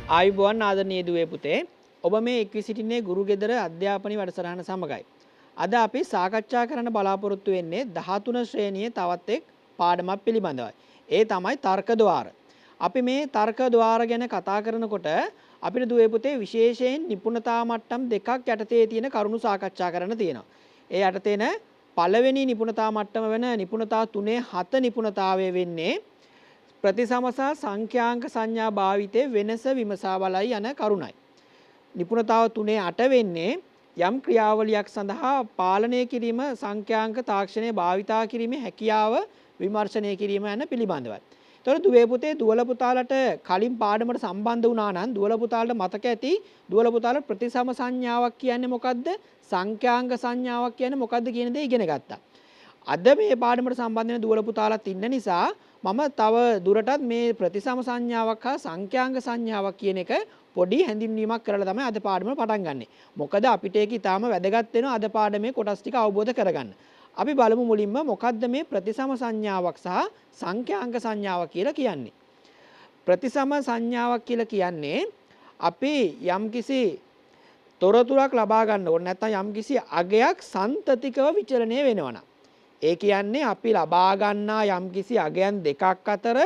ආයුබෝවන් ආදරණීය දුවේ පුතේ ඔබ මේ එක්වී සිටින්නේ ගුරු ගෙදර අධ්‍යාපන වැඩසටහන සමගයි. අද අපි සාකච්ඡා කරන්න බලාපොරොත්තු වෙන්නේ 13 ශ්‍රේණියේ තවත් එක් පාඩමක් පිළිබඳවයි. ඒ තමයි තර්ක ద్వාර. අපි මේ තර්ක ద్వාර ගැන කතා කරනකොට අපිට දුවේ පුතේ විශේෂයෙන් නිපුණතා මට්ටම් දෙකක් යටතේ තියෙන කරුණු සාකච්ඡා කරන්න තියෙනවා. ඒ යටතේන පළවෙනි නිපුණතා මට්ටම වෙන නිපුණතා 3 7 නිපුණතාවය වෙන්නේ ප්‍රතිසම සහ සංඛ්‍යාංක සංඥා භාවිතයේ වෙනස විමසා බලයි යන කරුණයි. නිපුණතාව 3 8 වෙන්නේ යම් ක්‍රියාවලියක් සඳහා පාලනය කිරීම සංඛ්‍යාංක තාක්ෂණය භාවිතා කිරීමේ හැකියාව විමර්ශනය කිරීම යන පිළිබඳවයි. ඒතකොට දුවේ පුතේ දුවල පුතාලට කලින් පාඩමකට සම්බන්ධ වුණා නම් දුවල පුතාලට මතක ඇති දුවල පුතාලට ප්‍රතිසම සංඥාවක් කියන්නේ මොකද්ද? සංඛ්‍යාංක සංඥාවක් කියන්නේ මොකද්ද කියන දේ ඉගෙන ගත්තා. අද මේ පාඩමකට සම්බන්ධ වෙන දුවල පුතාලත් ඉන්න නිසා මම තව දුරටත් මේ ප්‍රතිසම සංඥාවක් හා සංඛ්‍යාංක සංඥාවක් කියන එක පොඩි හැඳින්වීමක් කරලා තමයි අද පාඩම පටන් ගන්නෙ. මොකද අපිට ඒක ඊටාම වැදගත් වෙනවා අද පාඩමේ කොටස් ටික අවබෝධ කරගන්න. අපි බලමු මුලින්ම මොකද්ද මේ ප්‍රතිසම සංඥාවක් සහ සංඛ්‍යාංක සංඥාවක් කියලා කියන්නේ. ප්‍රතිසම සංඥාවක් කියලා කියන්නේ අපි යම්කිසි තොරතුරක් ලබා ගන්න ඕන නැත්නම් යම්කිසි අගයක් සන්තතිකව විචලනය වෙනවනම් ඒ කියන්නේ අපි ලබා ගන්නා යම්කිසි අගයන් දෙකක් අතර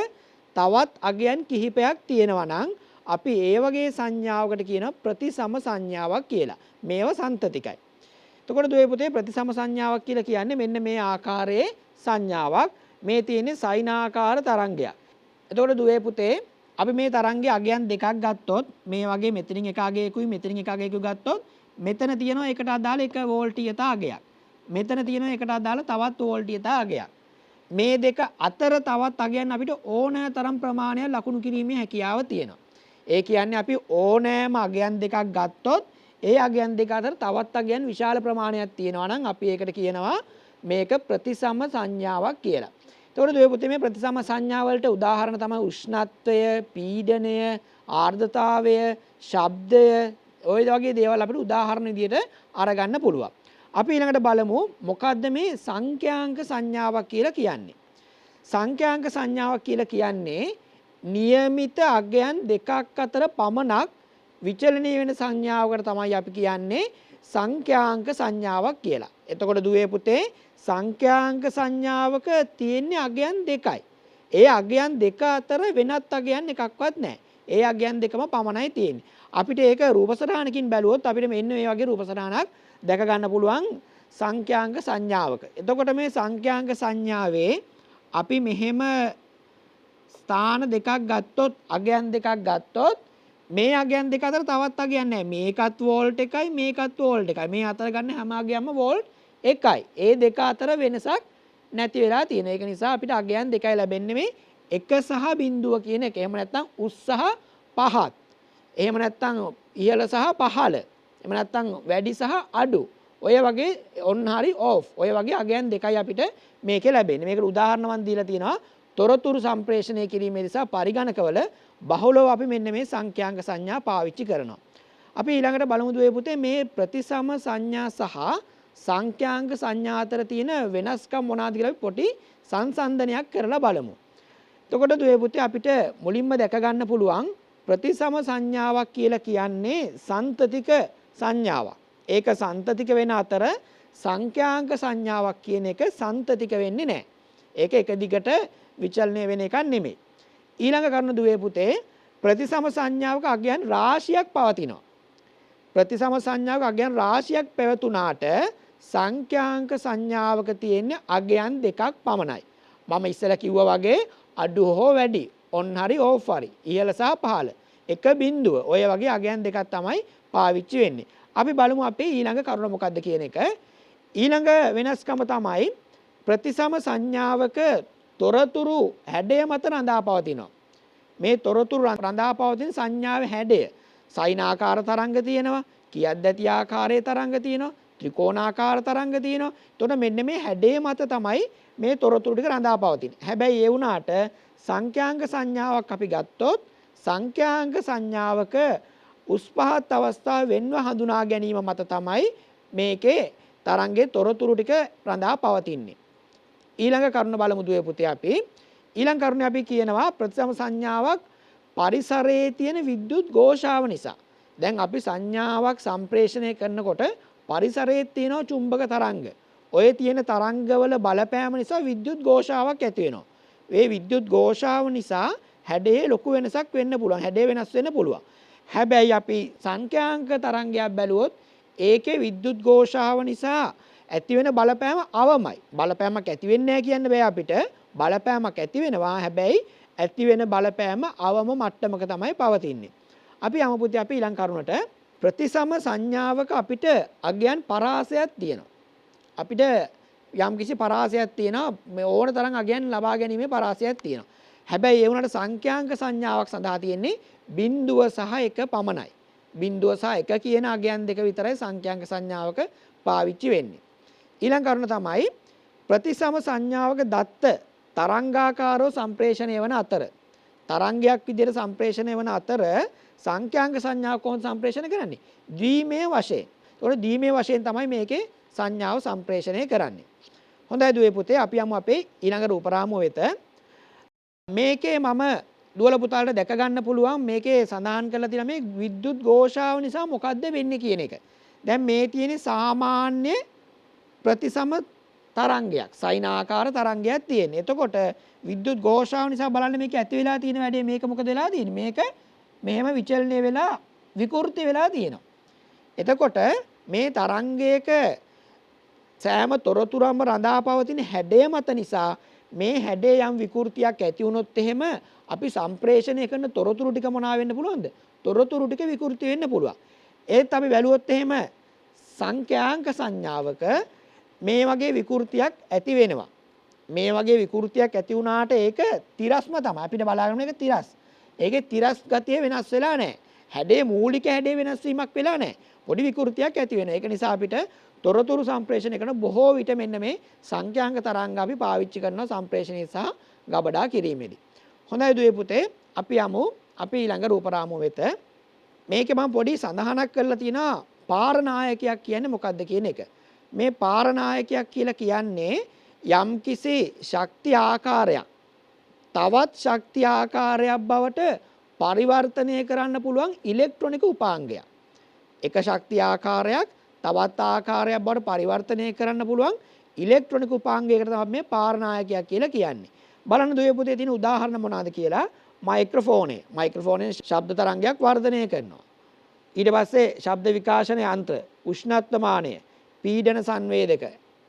තවත් අගයන් කිහිපයක් තියෙනවා නම් අපි ඒ වගේ සංඥාවකට කියන ප්‍රතිසම සංඥාවක් කියලා. මේව සන්තතිකයි. එතකොට දුවේ පුතේ ප්‍රතිසම සංඥාවක් කියලා කියන්නේ මෙන්න මේ ආකාරයේ සංඥාවක්. මේ තියෙන්නේ සයිනාකාර තරංගයක්. එතකොට දුවේ පුතේ අපි මේ තරංගයේ අගයන් දෙකක් ගත්තොත් මේ වගේ මෙතනින් එක අගයකුයි මෙතනින් එක අගයකුයි ගත්තොත් මෙතන තියෙනවා එකට අදාළ 1 වෝල්ටීයතා අගයක්. මෙතන තියෙනවා එකට අදාළ තවත් වෝල්ටීයතා අගයක්. මේ දෙක අතර තවත් අගයන් අපිට ඕනෑ තරම් ප්‍රමාණයක් ලකුණු කිරීමේ හැකියාව තියෙනවා. ඒ කියන්නේ අපි ඕනෑම අගයන් දෙකක් ගත්තොත් ඒ අගයන් දෙක අතර තවත් අගයන් විශාල ප්‍රමාණයක් තියෙනවා නම් අපි ඒකට කියනවා මේක ප්‍රතිසම සංඥාවක් කියලා. එතකොට දුවේ පුතේ මේ ප්‍රතිසම සංඥා වලට උදාහරණ තමයි උෂ්ණත්වය, පීඩනය, ආර්ද්‍රතාවය, ශබ්දය ඔය වගේ දේවල් අපිට උදාහරණ විදියට අරගන්න පුළුවන්. අපි ඊළඟට බලමු මොකද්ද මේ සංඛ්‍යාංක සංඥාවක් කියලා කියන්නේ. සංඛ්‍යාංක සංඥාවක් කියලා කියන්නේ નિયમિત අගයන් දෙකක් අතර පමණක් විචලනීය වෙන සංඥාවකට තමයි අපි කියන්නේ සංඛ්‍යාංක සංඥාවක් කියලා. එතකොට දුවේ පුතේ සංඛ්‍යාංක සංඥාවක තියෙන්නේ අගයන් දෙකයි. ඒ අගයන් දෙක අතර වෙනත් අගයන් එකක්වත් නැහැ. ඒ අගයන් දෙකම පමණයි තියෙන්නේ. අපිට ඒක රූප සටහනකින් බැලුවොත් අපිට මෙන්න මේ වගේ රූප සටහනක් දැක ගන්න පුළුවන් සංඛ්‍යාංක සංඥාවක. එතකොට මේ සංඛ්‍යාංක සංඥාවේ අපි මෙහෙම ස්ථාන දෙකක් ගත්තොත් අගයන් දෙකක් ගත්තොත් මේ අගයන් දෙක අතර තවත් අගයන් නැහැ. මේකත් වෝල්ට් එකයි මේකත් වෝල්ට් එකයි. මේ අතර ගන්න හැම අගයක්ම වෝල්ට් එකයි. ඒ දෙක අතර වෙනසක් නැති වෙලා තියෙන. ඒක නිසා අපිට අගයන් දෙකයි ලැබෙන්නේ මේ 1 සහ බිඳුව කියන එක. එහෙම නැත්නම් උස් සහ පහත්. එහෙම නැත්නම් ඉහළ සහ පහළ. එහෙම නැත්නම් වැඩි සහ අඩු. ඔය වගේ ඔන් හරි ඕෆ්. ඔය වගේ අගයන් දෙකයි අපිට මේකේ ලැබෙන්නේ. මේකට උදාහරණ මම දීලා තියෙනවා. තොරතුරු සම්ප්‍රේෂණය කිරීමේ නිසා පරිගණකවල බහුලව අපි මෙන්න මේ සංඛ්‍යාංක සංඥා පාවිච්චි කරනවා. අපි ඊළඟට බලමු දුවේ පුතේ මේ ප්‍රතිසම සංඥා සහ සංඛ්‍යාංක සංඥා අතර තියෙන වෙනස්කම් මොනවාද කියලා අපි පොඩි සංසන්දනයක් කරලා බලමු. එතකොට දුවේ පුතේ අපිට මුලින්ම දැක ගන්න පුළුවන් ප්‍රතිසම සංඥාවක් කියලා කියන්නේ සන්තතික සංඥාවක්. ඒක සන්තතික වෙන අතර සංඛ්‍යාංක සංඥාවක් කියන එක සන්තතික වෙන්නේ නැහැ. ඒක එක දිගට විචලනය වෙන එකක් නෙමෙයි. ඊළඟ කරුණ දුවේ පුතේ ප්‍රතිසම සංඥාවක අගයන් රාශියක් පවතිනවා. ප්‍රතිසම සංඥාවක අගයන් රාශියක් පැවතුනාට සංඛ්‍යාංක සංඥාවක තියෙන අගයන් දෙකක් පමණයි. මම ඉස්සෙල්ලා කිව්වා වගේ අඩු හෝ වැඩි, ඔන් හරි ඕෆ් හරි, ඉහළ සහ පහළ, එක බිඳුව. ඔය වගේ අගයන් දෙකක් තමයි පාවිච්චි වෙන්නේ. අපි බලමු අපේ ඊළඟ කරුණ මොකද්ද කියන එක. ඊළඟ වෙනස්කම තමයි ප්‍රතිසම සංඥාවක තොරතුරු හැඩය මත රඳා පවතිනවා. මේ තොරතුරු රඳා පවතින සංඥාවේ හැඩය සයිනාකාර තරංග තියෙනවා, කියද්දැති ආකාරයේ තරංග තියෙනවා, ත්‍රිකෝණාකාර තරංග තියෙනවා. එතකොට මෙන්න මේ හැඩය මත තමයි මේ තොරතුරු ටික රඳා පවතින්නේ. හැබැයි ඒ වුණාට සංඛ්‍යාංක සංඥාවක් අපි ගත්තොත් සංඛ්‍යාංක සංඥාවක උස් පහත් අවස්ථාව වෙන්ව හඳුනා ගැනීම මත තමයි මේකේ තරංගයේ තොරතුරු ටික රඳා පවතින්නේ. ඊළඟ කරුණ බලමු දුවේ පුතේ අපි. ඊළඟ කරුණේ අපි කියනවා ප්‍රතිසම සංඥාවක් පරිසරයේ තියෙන විද්‍යුත් ഘോഷාව නිසා. දැන් අපි සංඥාවක් සම්ප්‍රේෂණය කරනකොට පරිසරයේ තියෙන චුම්බක තරංග. ඔය තියෙන තරංගවල බලපෑම නිසා විද්‍යුත් ഘോഷාවක් ඇති වෙනවා. මේ විද්‍යුත් ഘോഷාව නිසා හැඩයේ ලොකු වෙනසක් වෙන්න පුළුවන්. හැඩය වෙනස් වෙන්න පුළුවන්. හැබැයි අපි සංඛ්‍යාංක තරංගයක් බැලුවොත් ඒකේ විද්‍යුත් ഘോഷාව නිසා ඇති වෙන බලපෑම අවමයි. බලපෑමක් ඇති වෙන්නේ නැහැ කියන්න බෑ අපිට. බලපෑමක් ඇති වෙනවා. හැබැයි ඇති වෙන බලපෑම අවම මට්ටමක තමයි පවතින්නේ. අපි යමු පුතේ අපි ඊළඟ කරුණට ප්‍රතිසම සංඥාවක අපිට අගයන් පරාසයක් තියෙනවා. අපිට යම් කිසි පරාසයක් තියෙනවා. මේ ඕන තරම් අගයන් ලබා ගැනීමේ පරාසයක් තියෙනවා. හැබැයි ඒ වුණාට සංඛ්‍යාංක සංඥාවක් සඳහා තියෙන්නේ බිංදුව සහ 1 පමණයි. බිංදුව සහ 1 කියන අගයන් දෙක විතරයි සංඛ්‍යාංක සංඥාවක පාවිච්චි වෙන්නේ. ඊළඟ කරුණ තමයි ප්‍රතිසම සංඥාවක දත්ත තරංගාකාරව සම්ප්‍රේෂණය වන අතර තරංගයක් විදිහට සම්ප්‍රේෂණය වන අතර සංඛ්‍යාංක සංඥාව කොහොමද සම්ප්‍රේෂණය කරන්නේ? ද්විමේ වශයෙන්. ඒතකොට ද්විමේ වශයෙන් තමයි මේකේ සංඥාව සම්ප්‍රේෂණය කරන්නේ. හොඳයි දුවේ පුතේ අපි යමු අපේ ඊළඟ රූපරාමුව වෙත. මේකේ මම දුවල පුතාලට දැක ගන්න පුළුවන් මේකේ සඳහන් කරලා තියෙන මේ විද්‍යුත් ഘോഷාව නිසා මොකද්ද වෙන්නේ කියන එක. දැන් මේ තියෙන සාමාන්‍ය ප්‍රතිසම තරංගයක් සයිනාකාර තරංගයක් තියෙන. එතකොට විද්‍යුත් ഘോഷාව නිසා බලන්න මේක ඇති වෙලා තියෙන වැඩේ මේක මොකද වෙලා තියෙන්නේ? මේක මෙහෙම විචලනය වෙලා විකෘති වෙලා තියෙනවා. එතකොට මේ තරංගයක සෑම තොරතුරක්ම රඳා පවතින හැඩය මත නිසා මේ හැඩේ යම් විකෘතියක් ඇති වුණොත් එහෙම අපි සම්ප්‍රේෂණය කරන තොරතුරු ටික මොනවා වෙන්න පුළුවන්ද? තොරතුරු ටික විකෘති වෙන්න පුළුවන්. ඒත් අපි බැලුවොත් එහෙම සංඛ්‍යාංක සංඥාවක මේ වගේ විකෘතියක් ඇති වෙනවා. මේ වගේ විකෘතියක් ඇති වුණාට ඒක තිරස්ම තමයි. අපිට බලාගන්න මේක තිරස්. ඒකේ තිරස් ගතිය වෙනස් වෙලා නැහැ. හැඩේ මූලික හැඩේ වෙනස් වීමක් වෙලා නැහැ. පොඩි විකෘතියක් ඇති වෙනවා. ඒක නිසා අපිට තොරතුරු සම්ප්‍රේෂණය කරන බොහෝ විට මෙන්න මේ සංඛ්‍යාංක තරංග අපි පාවිච්චි කරනවා සම්ප්‍රේෂණය සහ ගබඩා කිරීමේදී. හොඳයි දුවේ පුතේ අපි යමු අපි ඊළඟ රූපරාමුව වෙත. මේකේ මම පොඩි සඳහනක් කරලා තියෙනවා පාරනායකයක් කියන්නේ මොකක්ද කියන එක. මේ පාරනායකයක් කියලා කියන්නේ යම්කිසි ශක්ති ආකාරයක් තවත් ශක්ති ආකාරයක් බවට පරිවර්තනය කරන්න පුළුවන් ඉලෙක්ට්‍රොනික උපාංගයක්. එක ශක්ති ආකාරයක් තවත් ආකාරයක් බවට පරිවර්තනය කරන්න පුළුවන් ඉලෙක්ට්‍රොනික උපාංගයකට තමයි මේ පාරනායකයක් කියලා කියන්නේ. බලන්න දුවේ පුතේ තියෙන උදාහරණ මොනවාද කියලා. මයික්‍රොෆෝනේ ශබ්ද තරංගයක් වර්ධනය කරනවා. ඊට පස්සේ ශබ්ද විකාශන යන්ත්‍ර, උෂ්ණත්වමානය, පීඩන සංවේදක,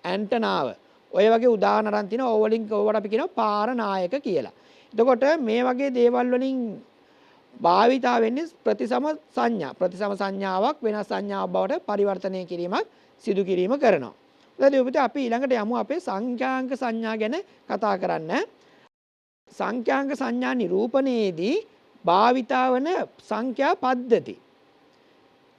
ඇන්ටනාව ඔය වගේ උදාහරණ අරන් තිනවා. ඕවලින් ඕවට අපි කියනවා පාරනායක කියලා. එතකොට මේ වගේ දේවල් වලින් භාවිතා වෙන්නේ ප්‍රතිසම සංඥා. ප්‍රතිසම සංඥාවක් වෙනස් සංඥාවක් බවට පරිවර්තනය කිරීමක් සිදු කිරීම කරනවා. ඊට අපි ඊළඟට යමු අපේ සංඛ්‍යාංක සංඥා ගැන කතා කරන්න. සංඛ්‍යාංක සංඥා නිරූපණයේදී භාවිතා වන සංඛ්‍යා පද්ධති.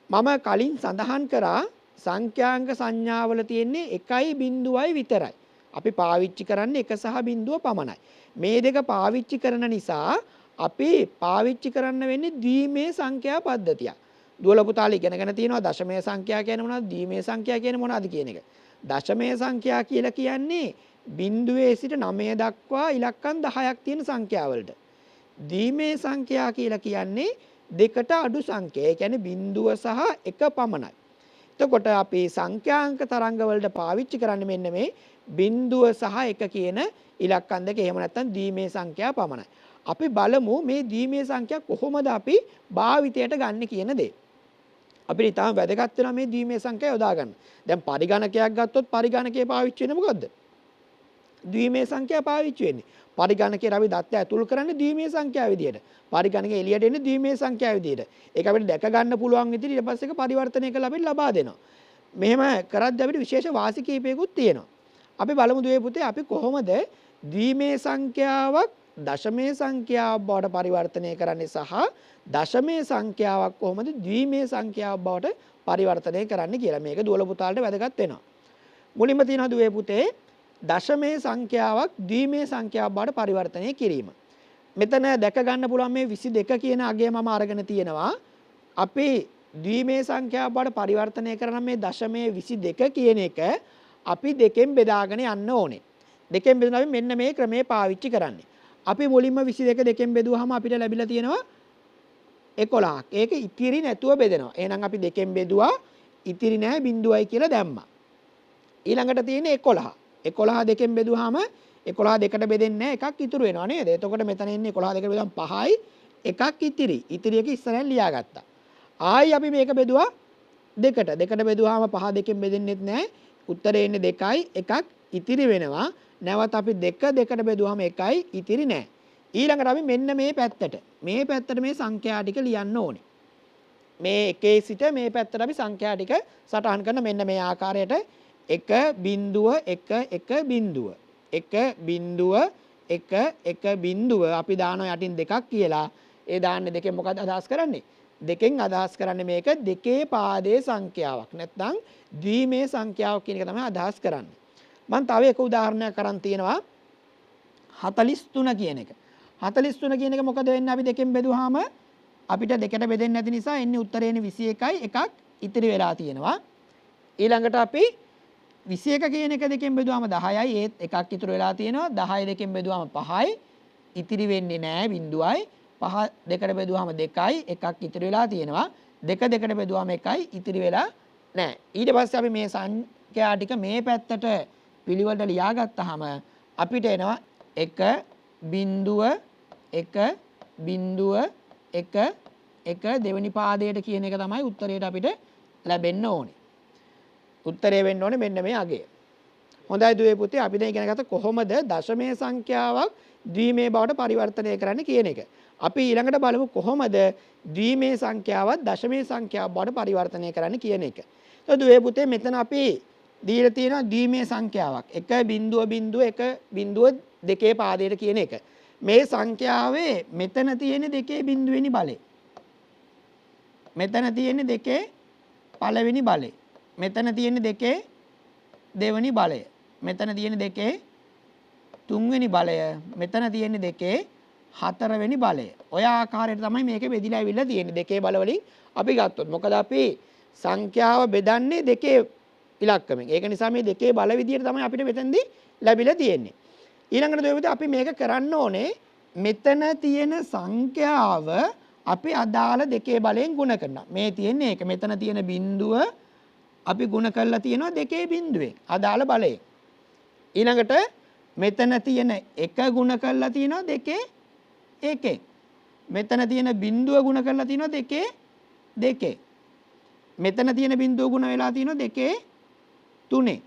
මම කලින් සඳහන් කරා සංඛ්‍යාංක සංඥාවල තියෙන්නේ 1යි බිංදුවයි විතරයි. අපි පාවිච්චි කරන්නේ 1 සහ බිංදුව පමණයි. මේ දෙක පාවිච්චි කරන නිසා අපි පාවිච්චි කරන්න වෙන්නේ ද්විමේ සංඛ්‍යා පද්ධතිය. දුවල පුතාලා ඉගෙනගෙන තියෙනවා දශමයේ සංඛ්‍යා කියන්නේ මොනවද? ද්විමේ සංඛ්‍යා කියන්නේ මොනවද කියන එක. දශමයේ සංඛ්‍යා කියලා කියන්නේ බිංදුවේ සිට 9 දක්වා ඉලක්කම් 10ක් තියෙන සංඛ්‍යාවලට. ද්විමේ සංඛ්‍යා කියලා කියන්නේ දෙකට අඩු සංඛ්‍යා. ඒ කියන්නේ බිංදුව සහ 1 පමණයි. එතකොට අපි සංඛ්‍යාංක තරංග වලට පාවිච්චි කරන්නේ මෙන්න මේ බිංදුව සහ 1 කියන ඉලක්කම් දෙක. එහෙම නැත්නම් ද්විමේ සංඛ්‍යා පමණයි. අපි බලමු මේ ද්විමේ සංඛ්‍යා කොහොමද අපි භාවිතයට ගන්න කියන දේ. අපිට ඉතාම වැදගත් වෙනවා මේ ද්විමේ සංඛ්‍යා යොදා ගන්න. දැන් පරිගණකයක් ගත්තොත් පරිගණකයේ පාවිච්චි වෙන්නේ මොකද්ද? ද්විමේ සංඛ්‍යා පාවිච්චි වෙන්නේ. පරිගණකයේ අපි දත්ත ඇතුල් කරන්නේ ද්විමේ සංඛ්‍යා විදියට. පරිගණකයේ එළියට එන්නේ ද්විමේ සංඛ්‍යා විදියට. ඒක අපිට දැක ගන්න පුළුවන් විදිහට ඊට පස්සේ ඒක පරිවර්තනය කරලා අපිට ලබා දෙනවා. මෙහෙම කරද්දී අපිට විශේෂ වාසි කීපයකුත් තියෙනවා. අපි බලමු දුවේ පුතේ අපි කොහොමද ද්විමේ සංඛ්‍යාවක් දශමයේ සංඛ්‍යාවක් බවට පරිවර්තනය කරන්නේ සහ දශමයේ සංඛ්‍යාවක් කොහොමද ද්විමේ සංඛ්‍යාවක් බවට පරිවර්තනය කරන්නේ කියලා. මේක දුවල පුතාලට වැදගත් වෙනවා. මුලින්ම තියෙනවා දුවේ පුතේ දශමයේ සංඛ්‍යාවක් ද්විමේ සංඛ්‍යාවක් බවට පරිවර්තනය කිරීම. මෙතන දැක ගන්න පුළුවන් මේ 22 කියන අගය මම අරගෙන තියෙනවා. අපි ද්විමේ සංඛ්‍යාවක් බවට පරිවර්තනය කරන මේ දශමයේ 22 කියන එක අපි දෙකෙන් බෙදාගෙන යන්න ඕනේ. දෙකෙන් බෙදලා අපි මෙන්න මේ ක්‍රමයේ පාවිච්චි කරන්නේ. අපි මුලින්ම 22 දෙකෙන් බෙදුවාම අපිට ලැබිලා තියෙනවා 11ක්. ඒක ඉතිරි නැතුව බෙදෙනවා. එහෙනම් අපි දෙකෙන් බෙදුවා ඉතිරි නැහැ බිඳුවයි කියලා දැම්මා. ඊළඟට තියෙන්නේ 11. 11 දෙකෙන් බෙදුවාම 11 දෙකට බෙදෙන්නේ නැහැ එකක් ඉතුරු වෙනවා නේද? එතකොට මෙතන ඉන්නේ 11 දෙකට බෙදුවම 5යි එකක් ඉතිරි. ඉතිරි එක ඉස්සරහින් ලියාගත්තා. ආයි අපි මේක බෙදුවා දෙකට. දෙකට බෙදුවාම 5 දෙකෙන් බෙදෙන්නෙත් නැහැ. උත්තරේ එන්නේ 2යි එකක් ඉතිරි වෙනවා. නැවත අපි දෙකට බෙදුවාම 1යි ඉතිරි නැහැ. ඊළඟට අපි මෙන්න මේ පැත්තට මේ සංඛ්‍යා ටික ලියන්න ඕනේ. මේ එකේ සිට මේ පැත්තට අපි සංඛ්‍යා ටික සටහන් කරන මෙන්න මේ ආකාරයට 1 බිංදුව 1 1 බිංදුව 1 බිංදුව 1 1 බිංදුව අපි දානවා යටින් දෙකක් කියලා. ඒ දාන්නේ දෙකෙන් මොකද අදහස් කරන්නේ? දෙකෙන් අදහස් කරන්නේ මේක දෙකේ පාදයේ සංඛ්‍යාවක්. නැත්නම් ද්විමේ සංඛ්‍යාවක් කියන එක තමයි අදහස් කරන්නේ. මම තව එක උදාහරණයක් අරන් තියෙනවා 43 කියන එක. 43 කියන එක මොකද වෙන්නේ අපි දෙකෙන් බෙදුවාම අපිට දෙකට බෙදෙන්නේ නැති නිසා එන්නේ උත්තරේනේ 21යි එකක් ඉතිරි වෙලා තියෙනවා. ඊළඟට අපි 21 කියන එක දෙකෙන් බෙදුවාම 10යි ඒත් එකක් ඉතුරු වෙලා තියෙනවා. 10 දෙකෙන් බෙදුවාම 5යි ඉතිරි වෙන්නේ නැහැ බිඳුවයි. 5 දෙකට බෙදුවාම 2යි එකක් ඉතිරි වෙලා තියෙනවා. 2 දෙකට බෙදුවාම 1යි ඉතිරි වෙලා නැහැ. ඊට පස්සේ අපි මේ සංඛ්‍යා ටික මේ පැත්තට පිළිවෙලට ලියාගත්තාම අපිට එනවා 1 බිංදුව 1 බිංදුව 1 1 දෙවෙනි පාදයට කියන එක තමයි උත්තරයට අපිට ලැබෙන්න ඕනේ. උත්තරය වෙන්න ඕනේ මෙන්න මේ අගය. හොඳයි දුවේ පුතේ අපි දැන් ඉගෙන ගත්ත කොහොමද දශමයේ සංඛ්‍යාවක් ද්විමේ බවට පරිවර්තනය කරන්න කියන එක. අපි ඊළඟට බලමු කොහොමද ද්විමේ සංඛ්‍යාවත් දශමයේ සංඛ්‍යාව බවට පරිවර්තනය කරන්න කියන එක. તો දුවේ පුතේ මෙතන අපි දීලා තියෙනවා ද්විමේ සංඛ්‍යාවක් 1 බිංදුව බිංදුව 1 බිංදුව දෙකේ පාදයට කියන එක. මේ සංඛ්‍යාවේ මෙතන තියෙන දෙකේ බිංදුවෙනි බලය. මෙතන තියෙන දෙකේ පළවෙනි බලය. මෙතන තියෙන දෙකේ දෙවෙනි බලය. මෙතන තියෙන දෙකේ තුන්වෙනි බලය. මෙතන තියෙන දෙකේ හතරවෙනි බලය. ඔය ආකාරයට තමයි මේක බෙදිලා ඇවිල්ලා තියෙන්නේ. දෙකේ බල වලින් අපි ගත්තොත්. මොකද අපි සංඛ්‍යාව බෙදන්නේ දෙකේ ඉලක්කමෙන්. ඒක නිසා මේ දෙකේ බල විදියට තමයි අපිට මෙතනදී ලැබිලා තියෙන්නේ. ඊළඟට දෙවියන් අපි මේක කරන්න ඕනේ මෙතන තියෙන සංඛ්‍යාව අපි අදාළ දෙකේ බලයෙන් ගුණ කරනවා. මේ තියෙන්නේ ඒක. මෙතන තියෙන බිංදුව අපි ගුණ කරලා තියෙනවා දෙකේ බිංදුවෙන් අදාළ බලයෙන්. ඊළඟට මෙතන තියෙන එක ගුණ කරලා තියෙනවා දෙකේ එකෙන්. මෙතන තියෙන බිංදුව ගුණ කරලා තියෙනවා දෙකේ දෙකේ. මෙතන තියෙන බිංදුව ගුණ වෙලා තියෙනවා දෙකේ තුනේ.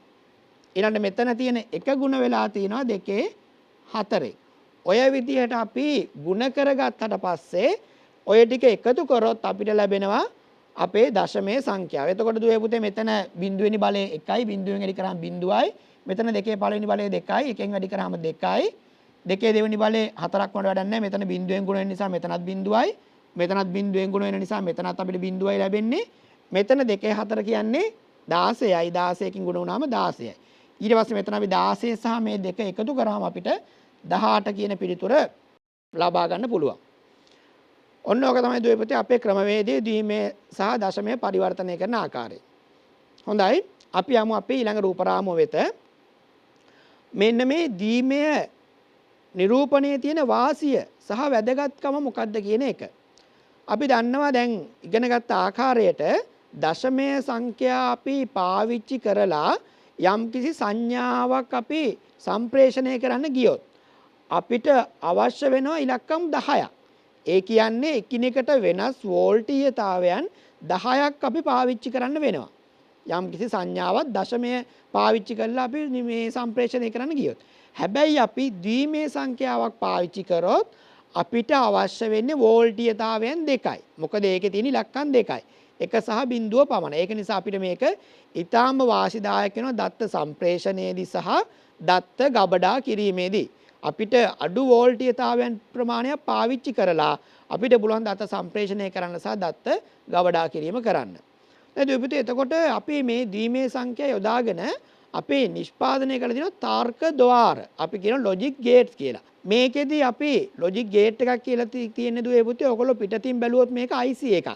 ඊළඟට මෙතන තියෙන එක ගුණ වෙලා තියෙනවා දෙකේ හතරේ. ඔය විදිහට අපි ගුණ කරගත්තට පස්සේ ඔය ටික එකතු කරොත් අපිට ලැබෙනවා අපේ දශමයේ සංඛ්‍යාව. එතකොට දුවේ පුතේ මෙතන බිංදුවෙනි බලය 1යි බිංදුවෙන් වැඩි කරාම බිංදුවයි. මෙතන දෙකේ පළවෙනි බලය 2යි එකෙන් වැඩි කරාම 2යි. දෙකේ දෙවෙනි බලය 4ක් වඩ වැඩක් නැහැ. මෙතන බිංදුවෙන් ගුණ වෙන නිසා මෙතනත් බිංදුවයි. මෙතනත් බිංදුවෙන් ගුණ වෙන නිසා මෙතනත් අපිට බිංදුවයි ලැබෙන්නේ. මෙතන 2 4 කියන්නේ 16යි. 16කින් ගුණ වුණාම 16යි. ඊට පස්සේ මෙතන අපි 16 සහ මේ දෙක එකතු කරාම අපිට 18 කියන පිළිතුර ලබා ගන්න පුළුවන්. ඔන්න ඕක තමයි දුවේ පුතේ අපේ ක්‍රමවේදයේ ද්විමේ සහ දශමයේ පරිවර්තනය කරන ආකාරය. හොඳයි. අපි යමු අපේ ඊළඟ රූපරාමුව වෙත. මෙන්න මේ ද්විමය නිරූපණයේ තියෙන වාසිය සහ වැදගත්කම මොකක්ද කියන එක. අපි දන්නවා දැන් ඉගෙනගත්ත ආකාරයට දශමය සංඛ්‍යා අපි පාවිච්චි කරලා යම්කිසි සංඥාවක් අපි සම්ප්‍රේෂණය කරන්න ගියොත් අපිට අවශ්‍ය වෙනවා ඉලක්කම් 10ක්. ඒ කියන්නේ එකිනෙකට වෙනස් වෝල්ටීයතාවයන් 10ක් අපි පාවිච්චි කරන්න වෙනවා. යම්කිසි සංඥාවක් දශමය පාවිච්චි කරලා අපි මේ සම්ප්‍රේෂණය කරන්න ගියොත්. හැබැයි අපි ද්විමේ සංඛ්‍යාවක් පාවිච්චි කරොත් අපිට අවශ්‍ය වෙන්නේ වෝල්ටීයතාවයන් දෙකයි. මොකද ඒකේ තියෙන ඉලක්කම් දෙකයි. එක සහ බිඳුව පමණයි. ඒක නිසා අපිට මේක ඊටාම වාසිදායක වෙනවා දත්ත සම්ප්‍රේෂණයේදී සහ දත්ත ගබඩා කිරීමේදී. අපිට අඩු වෝල්ටීයතාවයන් ප්‍රමාණයක් පාවිච්චි කරලා අපිට පුළුවන් දත්ත සම්ප්‍රේෂණය කරන්න සහ දත්ත ගබඩා කිරීම කරන්න. එතකොට අපි මේ ද්විමේ සංඛ්‍යා යොදාගෙන අපි නිෂ්පාදනය කළ දින තාර්ක ద్వාර අපි කියන ලොජික් ගේට්ස් කියලා. මේකෙදි අපි ලොජික් ගේට් එකක් කියලා තියෙන දුවේ පුතේ ඔයගොල්ලෝ පිටතින් බැලුවොත් මේක IC එකක්.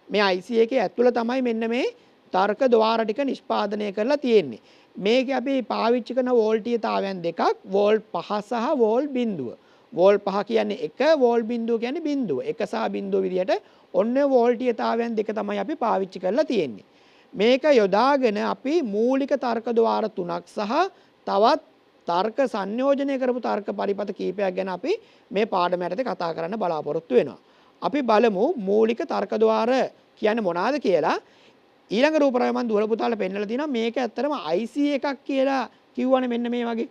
මේ IC එකේ ඇතුළ තමයි මෙන්න මේ තර්ක ద్వාර ටික නිෂ්පාදනය කරලා තියෙන්නේ. මේක අපි පාවිච්චි කරන වෝල්ටීයතාවයන් දෙකක් වෝල්ට් 5 සහ වෝල්ට් බිඳුව. වෝල් 5 කියන්නේ 1, වෝල් බිඳුව කියන්නේ බිඳුව. 1 සහ බිඳුව විදිහට ඔන්න වෝල්ටීයතාවයන් දෙක තමයි අපි පාවිච්චි කරලා තියෙන්නේ. මේක යොදාගෙන අපි මූලික තර්ක ద్వාර 3ක් සහ තවත් තර්ක සංයෝජනය කරපු තර්ක පරිපත කීපයක් ගැන අපි මේ පාඩම යටතේ කතා කරන්න බලාපොරොත්තු වෙනවා. අපි බලමු මූලික තර්ක ద్వාර කියන්නේ මොනවාද කියලා. ඊළඟ රූපරාමය මම දුවල පුතාලා පෙන්නලා තියෙනවා. මේක ඇත්තටම IC එකක් කියලා කිව්වනේ මෙන්න මේ වගේ.